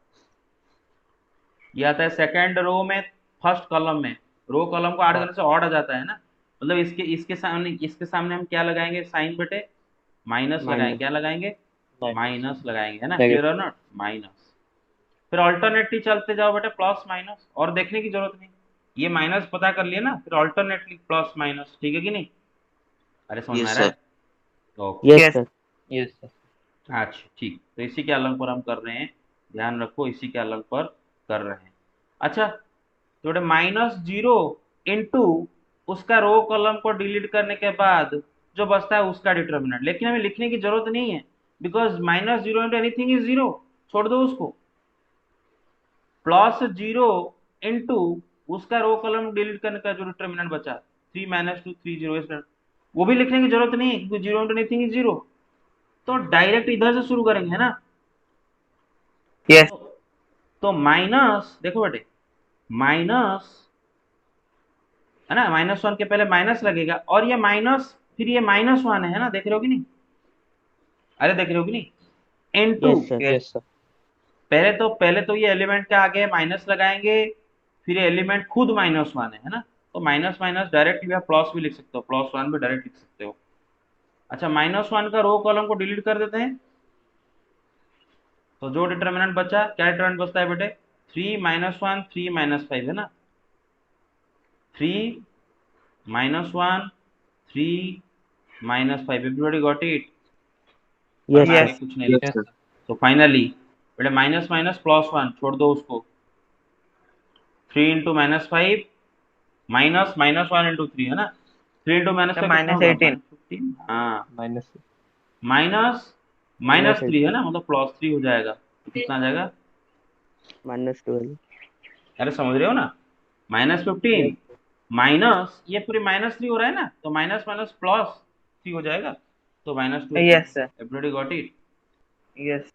ये आता है सेकंड रो में, फर्स्ट कॉलम में रो कॉलम को ऐड करने से ऑड आ जाता है ना। मतलब इसके सामने हम क्या लगाएंगे साइन बेटे, माइनस लगाएंगे, Minus. क्या लगाएंगे, Minus. माइनस लगाएंगे, है ना, Negative. Clear or not, minus. फिर ऑल्टरनेटली चलते जाओ बेटे, प्लस माइनस, और देखने की जरूरत नहीं। ये माइनस पता कर लिया ना, फिर ऑल्टरनेटली प्लस माइनस, ठीक है कि नहीं। अरे समझ में आ Yes, रहा sir. है, okay. Yes, Yes. sir. Yes, sir. अच्छा ठीक, तो इसी के अलग पर हम कर रहे हैं, ध्यान रखो इसी के अलग पर कर रहे हैं। अच्छा तो बेटे -0 इंटू उसका रो कॉलम को डिलीट करने के बाद जो बचता है उसका डिटर्मिनेंट, लेकिन हमें लिखने की जरूरत नहीं है, because -0 into anything is zero, छोड़ दो उसको। +0 इंटू उसका रो कॉलम डिलीट करने का जो डिटर्मिनेंट बचा, 3 - 2 3 0, वो भी लिखने की जरूरत नहीं है क्योंकि zero into anything is zero. तो डायरेक्ट इधर से शुरू करेंगे, है ना। यस तो माइनस, देखो बेटे, माइनस, है ना, -1 के पहले माइनस लगेगा और ये माइनस, फिर ये -1 है ना, देख रहे हो कि नहीं? अरे देख रहे हो कि नहीं? Into, yes sir. Yes sir पहले तो ये एलिमेंट के आगे माइनस लगाएंगे, फिर ये एलिमेंट खुद -1 है ना। तो माइनस माइनस डायरेक्ट या प्लस भी लिख सकते हो, +1 भी डायरेक्ट लिख सकते हो। अच्छा, -1 का रो कॉलम को डिलीट कर देते हैं। तो जो डिटर्मिनेंट बचा, क्या डिटर्मिनेंट बचता है बेटे? 3 -1 3 -5 है ना। 3 -1 3 -5, एवरीबॉडी गॉट इट? यस बस सर। आगे यस कुछ नहीं यस लिखा। सर तो फाइनली बेटे माइनस माइनस +1 छोड़ दो उसको। 3 इंटू -5 माइनस -1 इंटू 3 है ना। 3 इंटू -5 कितना होगा? -18 -15। हाँ, माइनस माइनस -3 है -18 ना, मतलब +3 हो जाएगा। तो कितना आ जाएगा? -12। अरे समझ रहे हो ना? यस -15 माइनस ये पूरे -3 हो रहा है ना, तो माइनस माइनस +3 हो जाएगा। तो -12। Yes sir everybody got it? Yes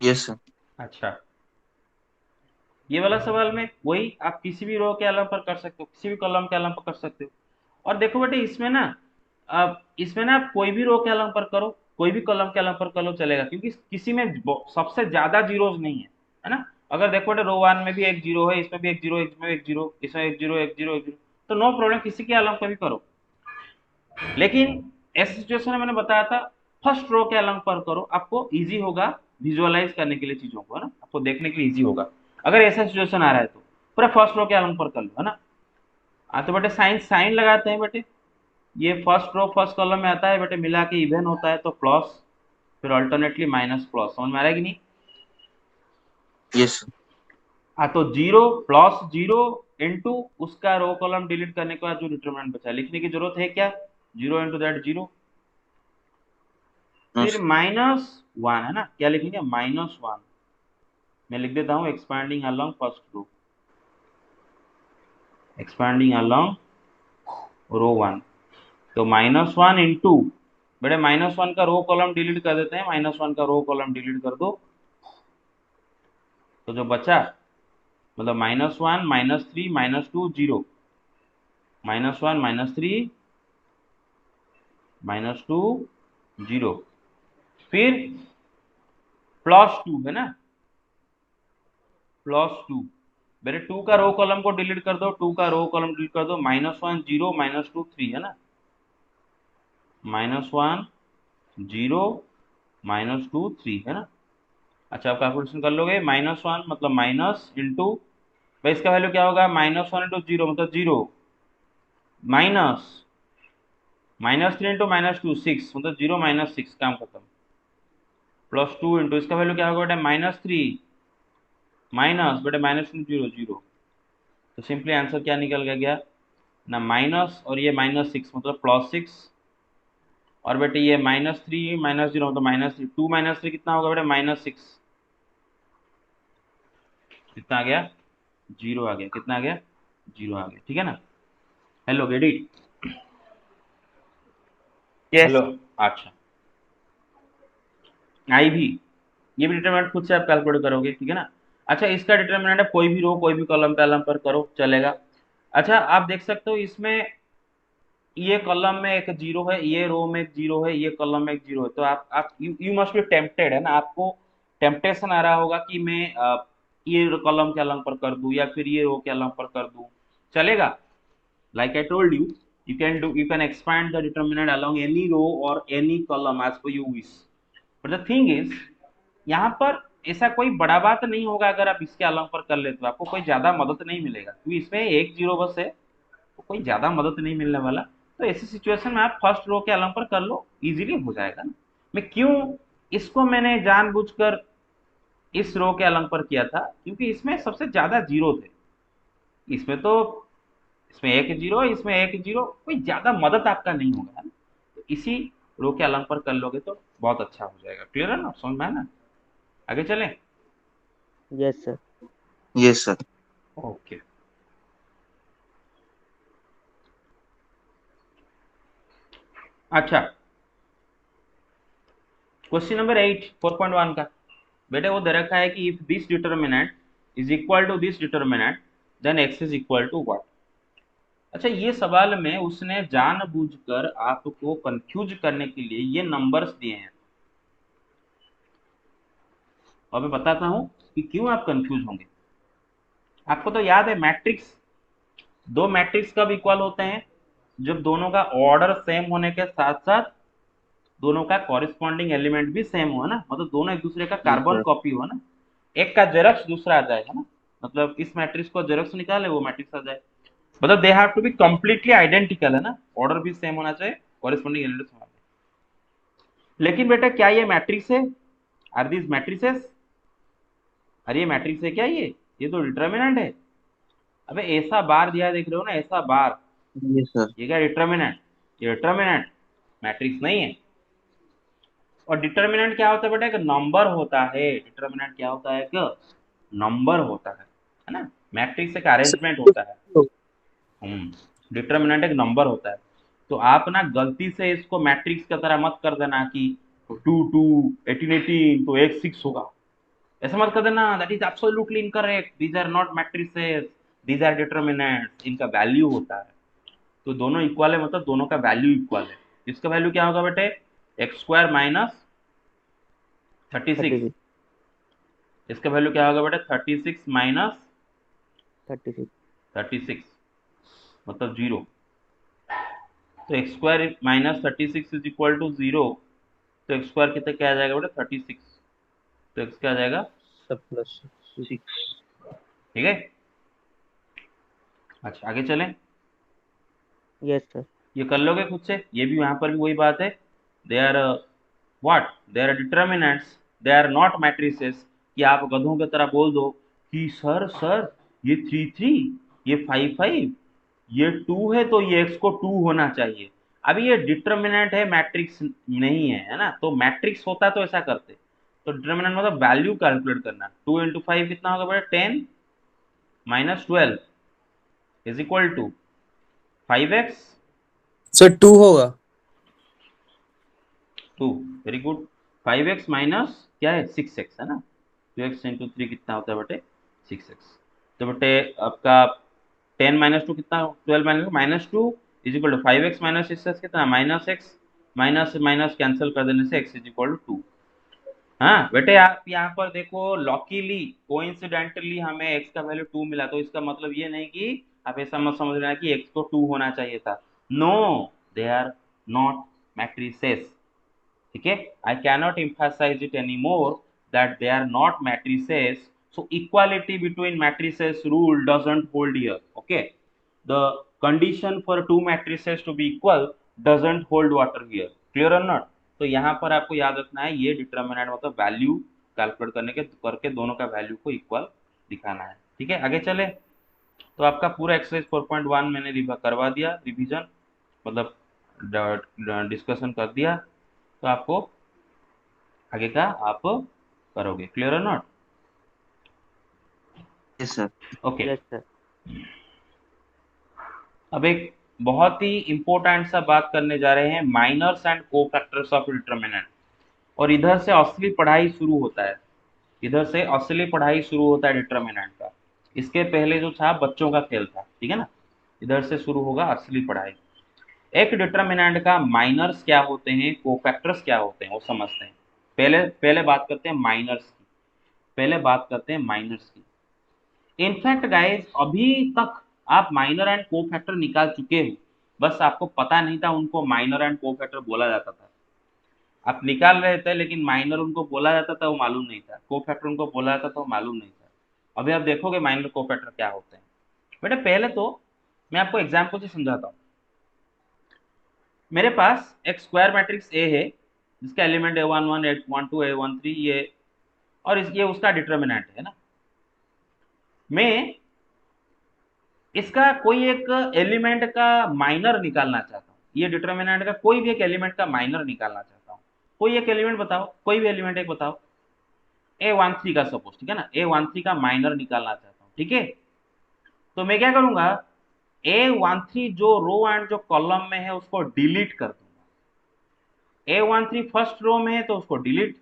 yes sir अच्छा, ये वाला सवाल में वही आप किसी भी रो के अलग पर कर सकते हो, किसी भी कॉलम के अलग पर कर सकते हो। और देखो बेटे इसमें ना, अब इसमें ना आप कोई भी रो के अलग पर करो, कोई भी कॉलम के अलग पर करो चलेगा, क्योंकि किसी में सबसे ज्यादा जीरोज नहीं है ना। अगर देखो बेटे रो 1 में भी एक जीरो है, इसमें भी एक जीरो, इसमें एक जीरो, इसमें एक जीरो, एक जीरो, एक जीरो, तो नो प्रॉब्लम, किसी के अलग पर भी करो। लेकिन ऐसी सिचुएशन में मैंने बताया था फर्स्ट रो के अलग पर करो, आपको इजी होगा विजुअलाइज करने के लिए चीजों को, है ना, आपको देखने के लिए इजी होगा। अगर ऐसा सिचुएशन आ रहा है तो पूरा फर्स्ट रो के अलग पर कर लो, है ना। तो बेटे साइन साइन लगाते हैं बेटे। ये फर्स्ट रो फर्स्ट कॉलम में आता है बेटे, मिला के इवन होता है तो प्लस, फिर अल्टरनेटली माइनस प्लस, समझ में आ रहा है कि नहीं? यस तो 0 + 0 इंटू उसका रो कॉलम डिलीट करने के बाद जो डिटरमिनेंट बचा, लिखने की जरूरत है क्या? 0 इंटू दैट 0, फिर -1 है ना, क्या लिखेंगे? -1। मैं लिख देता हूं expanding along first row, expanding along row 1। तो -1 इंटू, बेटे -1 का रो कॉलम डिलीट कर देते हैं, -1 का रो कॉलम डिलीट कर दो, तो जो बचा मतलब -1 -3 -2 0, -1 -3 -2 0, फिर +2 है ना, +2। मेरे 2 का रो कॉलम को डिलीट कर दो, 2 का रो कॉलम डिलीट कर दो, -1 0 -2 3 है ना, -1 0 -2 3 है ना। अच्छा, आप कैलकुलेशन कर लोगे, -1 मतलब माइनस इंटू, भाई इसका वैल्यू क्या होगा? -1 इंटू 0 मतलब 0, माइनस -3 इंटू -2 6 मतलब 0 -6, काम खत्म। +2 इंटू इसका वैल्यू क्या होगा बेटा? -3 माइनस, बेटा -0 0। तो सिंपली आंसर क्या निकल गया ना, माइनस और ये -6 मतलब +6, और बेटे ये -3 -0 मतलब -3, 2 -3 कितना होगा बेटा? -6। कितना आ गया? 0 आ गया। कितना आ गया? 0 आ गया, ठीक है ना। Hello get it? Yes hello. अच्छा, आई भी, ये भी डिटरमिनेंट खुद से आप कैलकुलेट करोगे, ठीक है ना। अच्छा, इसका डिटरमिनेंट है कोई भी रो कोई भी कॉलम पे अलम पर करो चलेगा। अच्छा, आप देख सकते हो इसमें ये कॉलम में एक जीरो है, ये रो में एक जीरो है, ये कॉलम में एक जीरो है, तो आप यू मस्ट बी टेम्पटेड, है ना, आपको टेम्पटेशन आ रहा होगा कि मैं ये कॉलम के अलम पर कर दूं या फिर ये रो के अलम पर कर दूं, चलेगा। Like I told you, you can expand the determinant along any row or any column as per you wish. But the thing is, यहाँ पर ऐसा कोई बड़ा बात नहीं होगा अगर आप इसके अलग पर कर लेते हो, आपको कोई ज्यादा मदद नहीं मिलेगा क्योंकि इसमें एक जीरो बस है, तो कोई ज्यादा मदद नहीं मिलने वाला। तो ऐसी सिचुएशन में आप फर्स्ट रो के अलग पर कर लो, इजीली हो जाएगा ना। मैं क्यों इसको मैंने जानबूझकर इस रो के अलग पर किया था, क्योंकि इसमें सबसे ज्यादा जीरो थे। इसमें तो, इसमें एक जीरो, इसमें एक जीरो, कोई ज्यादा मदद आपका नहीं होगा ना। तो इसी रो के अलग पर कर लोगे तो बहुत अच्छा हो जाएगा। क्लियर है ना, समझ में है ना? आगे चलें? Yes sir. Yes sir okay. अच्छा, क्वेश्चन नंबर 8 4.1 का बेटे वो दे रखा है कि if this determinant is equal to this determinant then X is equal to what. अच्छा, ये सवाल में उसने जानबूझकर आपको कंफ्यूज करने के लिए ये नंबर्स दिए हैं, और मैं बताता हूं कि क्यों आप कंफ्यूज होंगे। आपको तो याद है मैट्रिक्स, दो मैट्रिक्स कब इक्वल होते हैं, जब दोनों का ऑर्डर सेम होने के साथ साथ दोनों का कॉरिस्पॉन्डिंग एलिमेंट भी सेम हो, है ना, मतलब दोनों एक दूसरे का Yes, कार्बन sir. कॉपी हो ना, एक का जेरॉक्स दूसरा आ जाए, है ना, मतलब इस मैट्रिक्स को जेरॉक्स निकाले वो मैट्रिक्स आ जाए, मतलब they have to be completely identical, है ना, ऑर्डर भी सेम होना चाहिए, कॉरिस्पॉन्डिंग एलिमेंट होना चाहिए। लेकिन बेटा क्या ये मैट्रिक्स है, आर दीज मैट्रिसेस, अरे ये मैट्रिक्स है क्या, ये तो डिटर्मिनेंट है। अबे ऐसा बार दिया देख रहे हो ना, ऐसा बार, Yes, sir. ये क्या डिटर्मिनेंट, ये डिटर्मिनेंट मैट्रिक्स नहीं है। और डिटर्मिनेंट क्या होता है बेटा, एक नंबर होता है, डिटर्मिनेंट क्या होता है, एक नंबर होता है ना, मैट्रिक्स एक अरेंजमेंट होता है। डिटर्मिनेंट एक नंबर होता है। तो आप ना गलती से इसको मैट्रिक्स की तरह मत कर देना कि 2 2 18 18 तो एक 6 होगा, ऐसा मत कर देना, that is absolutely incorrect, these are not matrices, these are determinants, इनका वैल्यू होता है। तो दोनों इक्वल है मतलब दोनों का वैल्यू इक्वल है। इसका वैल्यू क्या होगा बेटे, एक्स स्क्वायर माइनस 36, 36 इसका वैल्यू क्या होगा बेटा 36 माइनस 36 36 मतलब 0। तो X square minus 36 is equal to 0, तो एक्स स्क्वायर कितना क्या आ जाएगा बेटा 36, तो एक्स क्या आ जाएगा, Sir, plus 6. ठीक है। अच्छा आगे चलें, यस सर। ये कर लोगे खुद से, ये भी यहाँ पर भी वही बात है, they are what, they are determinants, they are not matrices. कि आप गधों की तरह बोल दो कि सर सर ये 3 3, ये 5 5, ये 2 है तो ये x को 2 होना चाहिए। अभी ये डिटर्मिनेंट है, मैट्रिक्स नहीं है, है ना, तो मैट्रिक्स होता तो ऐसा करते। तो डिटर्मिनेंट मतलब वैल्यू कैलकुलेट करना, 2 × 5 कितना होगा बेटा 10 minus 12 is equal to 5x sir 2 होगा। 2, वेरी गुड, 5x माइनस क्या है 6x, है ना, 2x × 3 कितना होता है बेटे 6x। तो बेटे आपका 10 माइनस 2 कितना, 12 minus 2 is equal to 5x minus 6x कितना minus x, minus minus cancel कर देने से x इज इक्वल टू 2। हाँ बेटे आप यहाँ पर देखो, लॉकीली कोइंसिडेंटली हमें x का वैल्यू 2 मिला, तो इसका मतलब ये नहीं कि आप ऐसा मत समझ रहे हैं कि x को 2 होना चाहिए था, no, they are not matrices, ठीक है। I cannot emphasize it anymore that they are not matrices, so equality between matrices rule doesn't hold here, okay, the condition for two matrices to be equal doesn't hold water here, clear or not। तो यहाँ पर आपको याद रखना है ये determinant मतलब value calculate करने के करके दोनों का वैल्यू को इक्वल दिखाना है, ठीक है। आगे चले, तो आपका पूरा एक्सरसाइज 4.1 मैंने करवा दिया रिवीजन, मतलब डिस्कशन कर दिया, तो आपको आगे का आप करोगे, clear or not, Yes, sir. Okay. Yes sir. अब एक बहुत ही इंपॉर्टेंट सा बात करने जा रहे हैं, minors and cofactors of determinant, और इधर से असली पढ़ाई शुरू होता है, इधर से असली पढ़ाई शुरू होता है डिटर्मिनेंट का। इसके पहले जो था बच्चों का खेल था, ठीक है ना, इधर से शुरू होगा असली पढ़ाई। एक डिटर्मिनेंट का माइनर्स क्या होते हैं, कोफैक्टर्स क्या होते हैं वो समझते हैं। पहले पहले बात करते हैं माइनर्स की, पहले बात करते हैं माइनर्स की। इनफैक्ट गाइस अभी तक आप माइनर एंड को फैक्टर निकाल चुके हो, बस आपको पता नहीं था उनको माइनर एंड को फैक्टर बोला जाता था, आप निकाल रहे थे लेकिन माइनर उनको बोला जाता था वो मालूम नहीं था, को फैक्टर उनको बोला जाता था वो मालूम नहीं था। अभी आप देखोगे माइनर को फैक्टर क्या होते हैं। बेटा पहले तो मैं आपको एग्जाम्पल से समझाता हूँ। मेरे पास एक स्क्वायर मैट्रिक्स ए है जिसका एलिमेंट A11 A12 A13 ये, और ये उसका डिटर्मिनेंट है ना। मैं इसका कोई एक एलिमेंट का माइनर निकालना चाहता हूँ, ये डिटर्मिनेंट का कोई भी एक एलिमेंट का माइनर निकालना चाहता हूँ। कोई एक एलिमेंट बताओ, कोई भी एलिमेंट एक बताओ, A13 का सपोज, ठीक है ना, A13 का माइनर निकालना चाहता हूँ, ठीक है। तो मैं क्या करूंगा, A13 जो रो एंड जो कॉलम में है उसको डिलीट कर दूंगा, A13 फर्स्ट रो में है तो उसको डिलीट,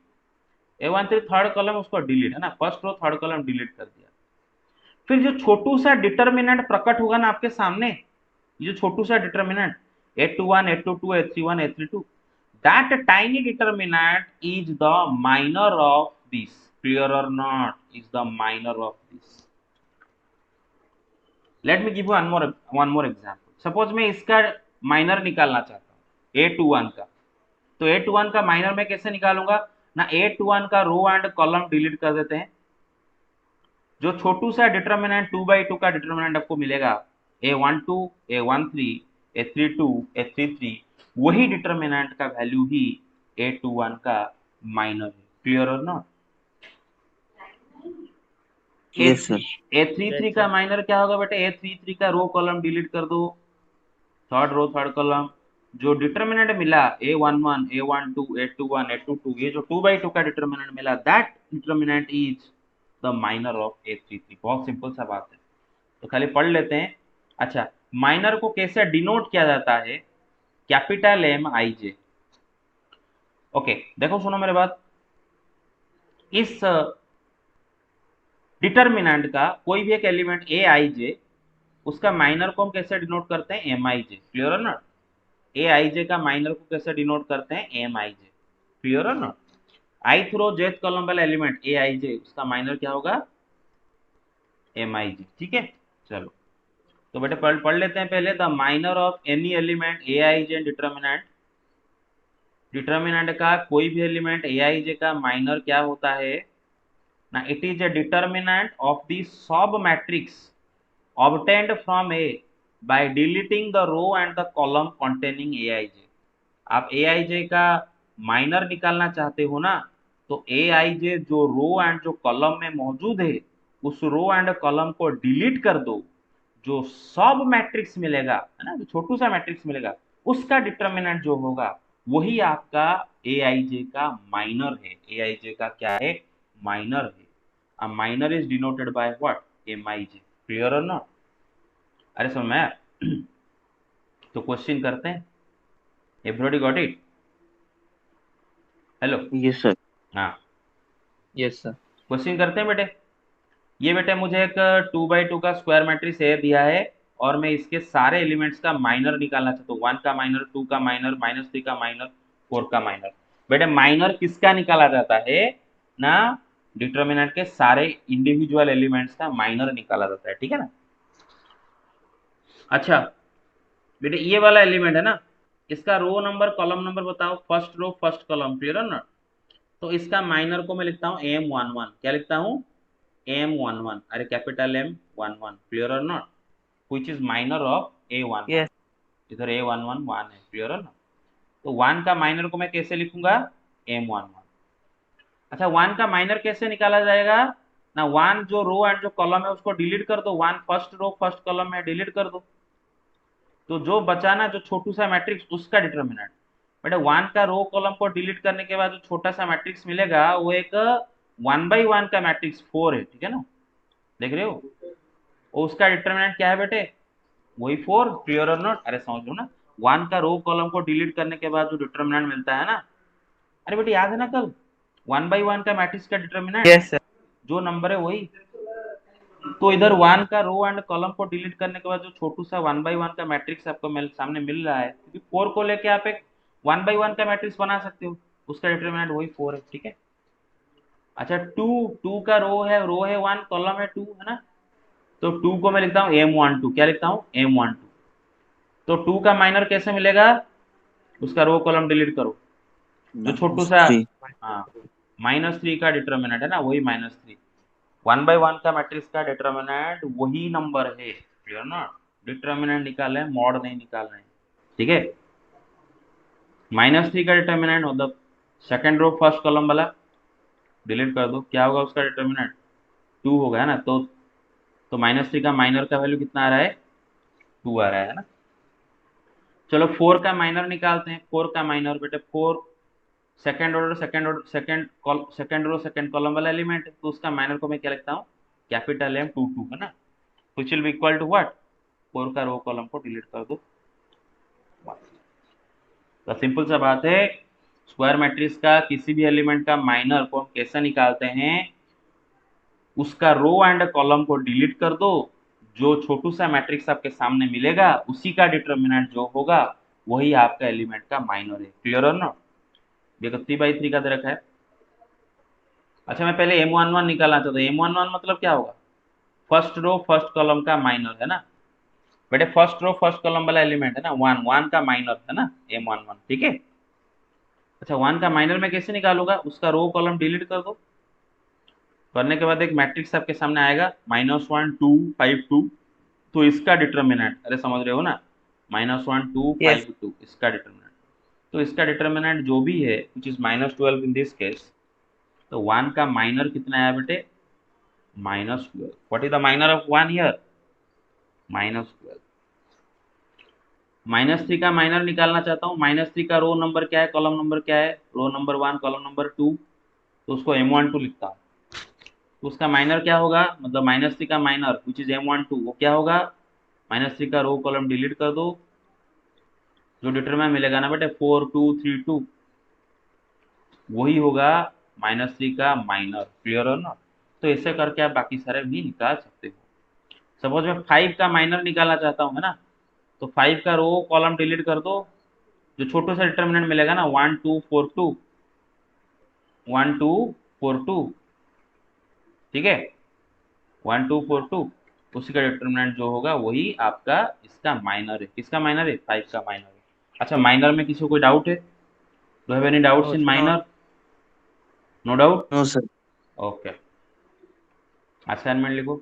A13 थर्ड कॉलम उसको डिलीट, है ना, first row third column delete कर दिया। फिर जो छोटू सा डिटर्मिनेंट प्रकट होगा ना आपके सामने, ये जो छोटू सा determinant A21 A22 A31 A32, that tiny determinant is the minor of this, clear or not, is the minor of this. Let me give you one more example. Suppose मैं इसका माइनर निकालना चाहता हूँ A21 का, तो A21 का minor मैं कैसे निकालूंगा ना, A21 का रो एंड कॉलम डिलीट कर देते हैं, जो छोटू सा डिटर्मिनेंट 2/2 का डिटर्मिनेंट आपको मिलेगा A12 A13 A32 A33, वही डिटर्मिनेंट का वैल्यू ही A21 का माइनर है, clear or not. Yes sir. A33 का माइनर क्या होगा बेटे, A33 का रो कॉलम डिलीट कर दो, थर्ड रो थर्ड कॉलम, जो डिटर्मिनेंट मिला A11 A12 A21 A22, ये जो 2/2 का डिटर्मिनेंट मिला, that determinant is the minor of A33। बहुत सिंपल सा बात है, तो खाली पढ़ लेते हैं। अच्छा, माइनर को कैसे डिनोट किया जाता है, कैपिटल MIJ। ओके, देखो सुनो मेरे बात, इस डिटर्मिनेंट का कोई भी एक एलिमेंट AIJ, उसका माइनर को हम कैसे डिनोट करते हैं, MIJ, clear or not. AIJ का माइनर को कैसे डिनोट करते हैं, MIJ, clear or not. ith row jth column वाला एलिमेंट AIJ, उसका माइनर क्या होगा, MIJ, ठीक है। चलो तो बेटे पढ़ लेते हैं पहले, the minor of any element AIJ determinant, determinant का कोई भी एलिमेंट AIJ का माइनर क्या होता है ना, it is a determinant of the sub matrix obtained from A by deleting the row and the column containing AIJ। आप AIJ का माइनर निकालना चाहते हो ना, तो AIJ जो रो एंड जो कॉलम में मौजूद है, उस रो एंड कॉलम को डिलीट कर दो, जो सब मैट्रिक्स मिलेगा, है ना, जो छोटू सा मैट्रिक्स मिलेगा, उसका डिटर्मिनेंट जो होगा वही आपका AIJ का माइनर है। AIJ का क्या है, माइनर है। A minor is denoted by what, MIJ, clear or not. अरे समझ में आया? तो क्वेश्चन करते हैं, everybody got it? Hello, yes sir. हाँ यस सर। क्वेश्चन करते हैं बेटे। ये बेटे मुझे एक 2/2 का स्क्वायर मैट्रिक्स ए दिया है, और मैं इसके सारे एलिमेंट्स का माइनर निकालना चाहता हूँ, 1 का माइनर, 2 का माइनर, -3 का माइनर, 4 का माइनर। बेटे माइनर किसका निकाला जाता है ना, डिटर्मिनेंट के सारे इंडिविजुअल एलिमेंट्स का माइनर निकाला जाता है, ठीक है ना। अच्छा बेटे, ये वाला एलिमेंट है ना, इसका रो नंबर कॉलम नंबर बताओ, first row first column, clear है ना। तो इसका माइनर को मैं लिखता हूँ M11, क्या लिखता हूँ, M11, अरे capital M11, clear or not, which is minor of A11। Yes. इधर A11 1 है, क्लियर है ना। तो 1 का माइनर को मैं कैसे लिखूंगा, M11। अच्छा, 1 का माइनर कैसे निकाला जाएगा ना, 1 जो रो एंड जो कॉलम है उसको डिलीट कर दो, 1 फर्स्ट रो फर्स्ट कॉलम में डिलीट कर दो, तो जो बचा ना, जो छोटू सा मैट्रिक्स, उसका डिटर्मिनेंट। बेटा 1 का रो कॉलम को डिलीट करने के बाद जो छोटा सा मैट्रिक्स मिलेगा, वो एक 1/1 का मैट्रिक्स 4 है, ठीक है ना, देख रहे हो, और उसका डिटर्मिनेंट क्या है बेटे, वही 4, क्लियर और नॉट। अरे समझ लो ना, 1 का रो कॉलम को डिलीट करने के बाद जो डिटर्मिनेंट मिलता है ना, अरे बेटे याद है ना कल, 1/1 का मैट्रिक्स का डिटर्मिनेंट Yes, sir. जो नंबर है वही। तो इधर 1 का रो एंड कॉलम को डिलीट करने के बाद जो छोटू सा 1/1 का मैट्रिक्स आपको सामने मिल रहा है, क्योंकि 4 को लेके आप एक 1/1 का मैट्रिक्स बना सकते हो, उसका डिटरमिनेंट वही 4 है, ठीक है। अच्छा, 2 का रो है 1, कॉलम है 2, है ना, तो 2 को मैं लिखता हूँ M12, क्या लिखता हूँ, M12। तो 2 का माइनर कैसे मिलेगा, उसका रो कॉलम डिलीट करो, जो छोटू सा, 3। हाँ, -3 का डिटर्मिनेंट है ना, वही -3, 1/1 का मैट्रिक्स का डिटर्मिनेंट वही नंबर है, क्लियर ना। डिटर्मिनेंट निकाले, मॉड नहीं निकालना है, ठीक है। -3 का डिटर्मिनेंट मतलब सेकंड रो फर्स्ट कॉलम वाला डिलीट कर दो, क्या होगा उसका डिटर्मिनेंट, 2 होगा, है ना। तो -3 का माइनर का वैल्यू कितना आ रहा है, 2 आ रहा है ना। चलो 4 का माइनर निकालते हैं, 4 का माइनर बेटे 4 second order second row second column वाला एलिमेंट है, तो उसका माइनर को मैं क्या लिखता हूँ, कैपिटल M22, है ना, which will be equal to what, 4 का रो कॉलम को डिलीट कर दो। तो सिंपल सा बात है, स्क्वायर मैट्रिक्स का किसी भी एलिमेंट का माइनर को हम कैसे निकालते हैं, उसका रो एंड कॉलम को डिलीट कर दो, जो छोटू सा मैट्रिक्स आपके सामने मिलेगा उसी का डिटर्मिनेंट जो होगा वही आपका एलिमेंट का माइनर है। Clear or not? देखो 3/3 का दे रखा है। अच्छा मैं पहले M11 निकालना चाहता हूँ। M11 मतलब क्या होगा, फर्स्ट रो फर्स्ट कॉलम का माइनर है ना बेटे, फर्स्ट रो फर्स्ट कॉलम वाला एलिमेंट है ना, वन का माइनर है ना M11, ठीक है। अच्छा वन का माइनर में कैसे निकालूंगा, उसका रो कॉलम डिलीट कर दो, करने के बाद एक मैट्रिक्स आपके सामने आएगा -1 2 5 2, तो इसका डिटर्मिनेंट, अरे समझ रहे हो ना, -1 2 Yes. 5 2 इसका डिटर्मिनेंट, तो इसका डिटर्मिनेंट जो भी है which is -12 in this case, तो वन का माइनर कितना आया बेटे, -12। What is the minor of one here, -12। -3 का माइनर निकालना चाहता हूँ, -3 का रो नंबर क्या है, कॉलम नंबर क्या है, रो नंबर 1 कॉलम नंबर 2, तो उसको M12 लिखता हूँ। तो उसका माइनर क्या होगा, मतलब -3 का माइनर विच इज M12 वो क्या होगा, -3 का रो कॉलम डिलीट कर दो, जो डिटरमिनेंट मिलेगा ना बेटे 4 2 3 2, वही होगा -3 का माइनर। क्लियर हो ना? तो ऐसे करके आप बाकी सारे भी निकाल सकते हो। सपोज मैं 5 का माइनर निकालना चाहता हूँ, है ना, तो 5 का रो कॉलम डिलीट कर दो, जो छोटे सा डिटर्मिनेंट मिलेगा ना 1 2 4 2 1 2 4 2, ठीक है, 1 2 4 2, उसी का डिटर्मिनेंट जो होगा वही आपका इसका माइनर है। किसका माइनर है, 5 का माइनर है। अच्छा माइनर में किसी को कोई डाउट है, do have any doubts no in सर। Minor? No doubt, No, sir. Okay. Assignment लिखो।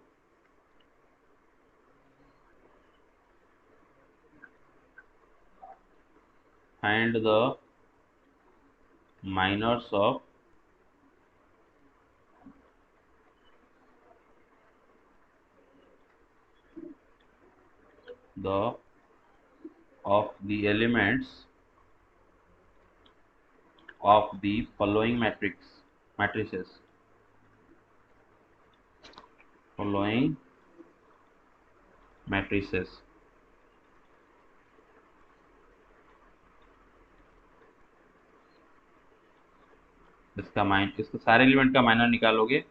Find the minors of the of the elements of the following matrices, following matrices। इसका सारे एलिमेंट का माइनर निकालोगे,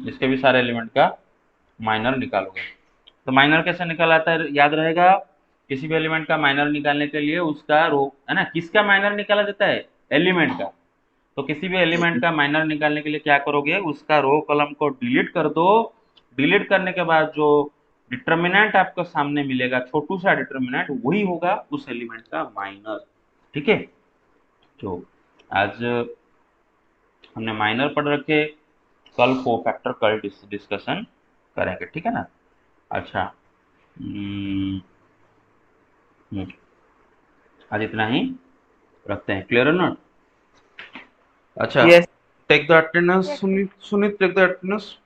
इसके भी सारे एलिमेंट का माइनर निकालोगे। तो माइनर कैसे निकालाता है, याद रहेगा, किसी भी एलिमेंट का माइनर निकालने के लिए उसका रो, है ना, किसका माइनर निकाला जाता है, एलिमेंट का। तो किसी भी एलिमेंट का माइनर निकालने के लिए क्या करोगे, उसका रो कॉलम को डिलीट कर दो, डिलीट करने के बाद जो डिटर्मिनेंट आपको सामने मिलेगा, छोटू सा डिटर्मिनेंट, वही होगा उस एलिमेंट का माइनर। ठीक है, तो आज हमने माइनर पढ़ रखे, कल को फैक्टर कल डिस्कशन करेंगे, ठीक है ना। अच्छा हम्म, हम्म, आज इतना ही रखते हैं। क्लियर है नॉट? अच्छा Yes. Take the attendance, Suneet take the attendance.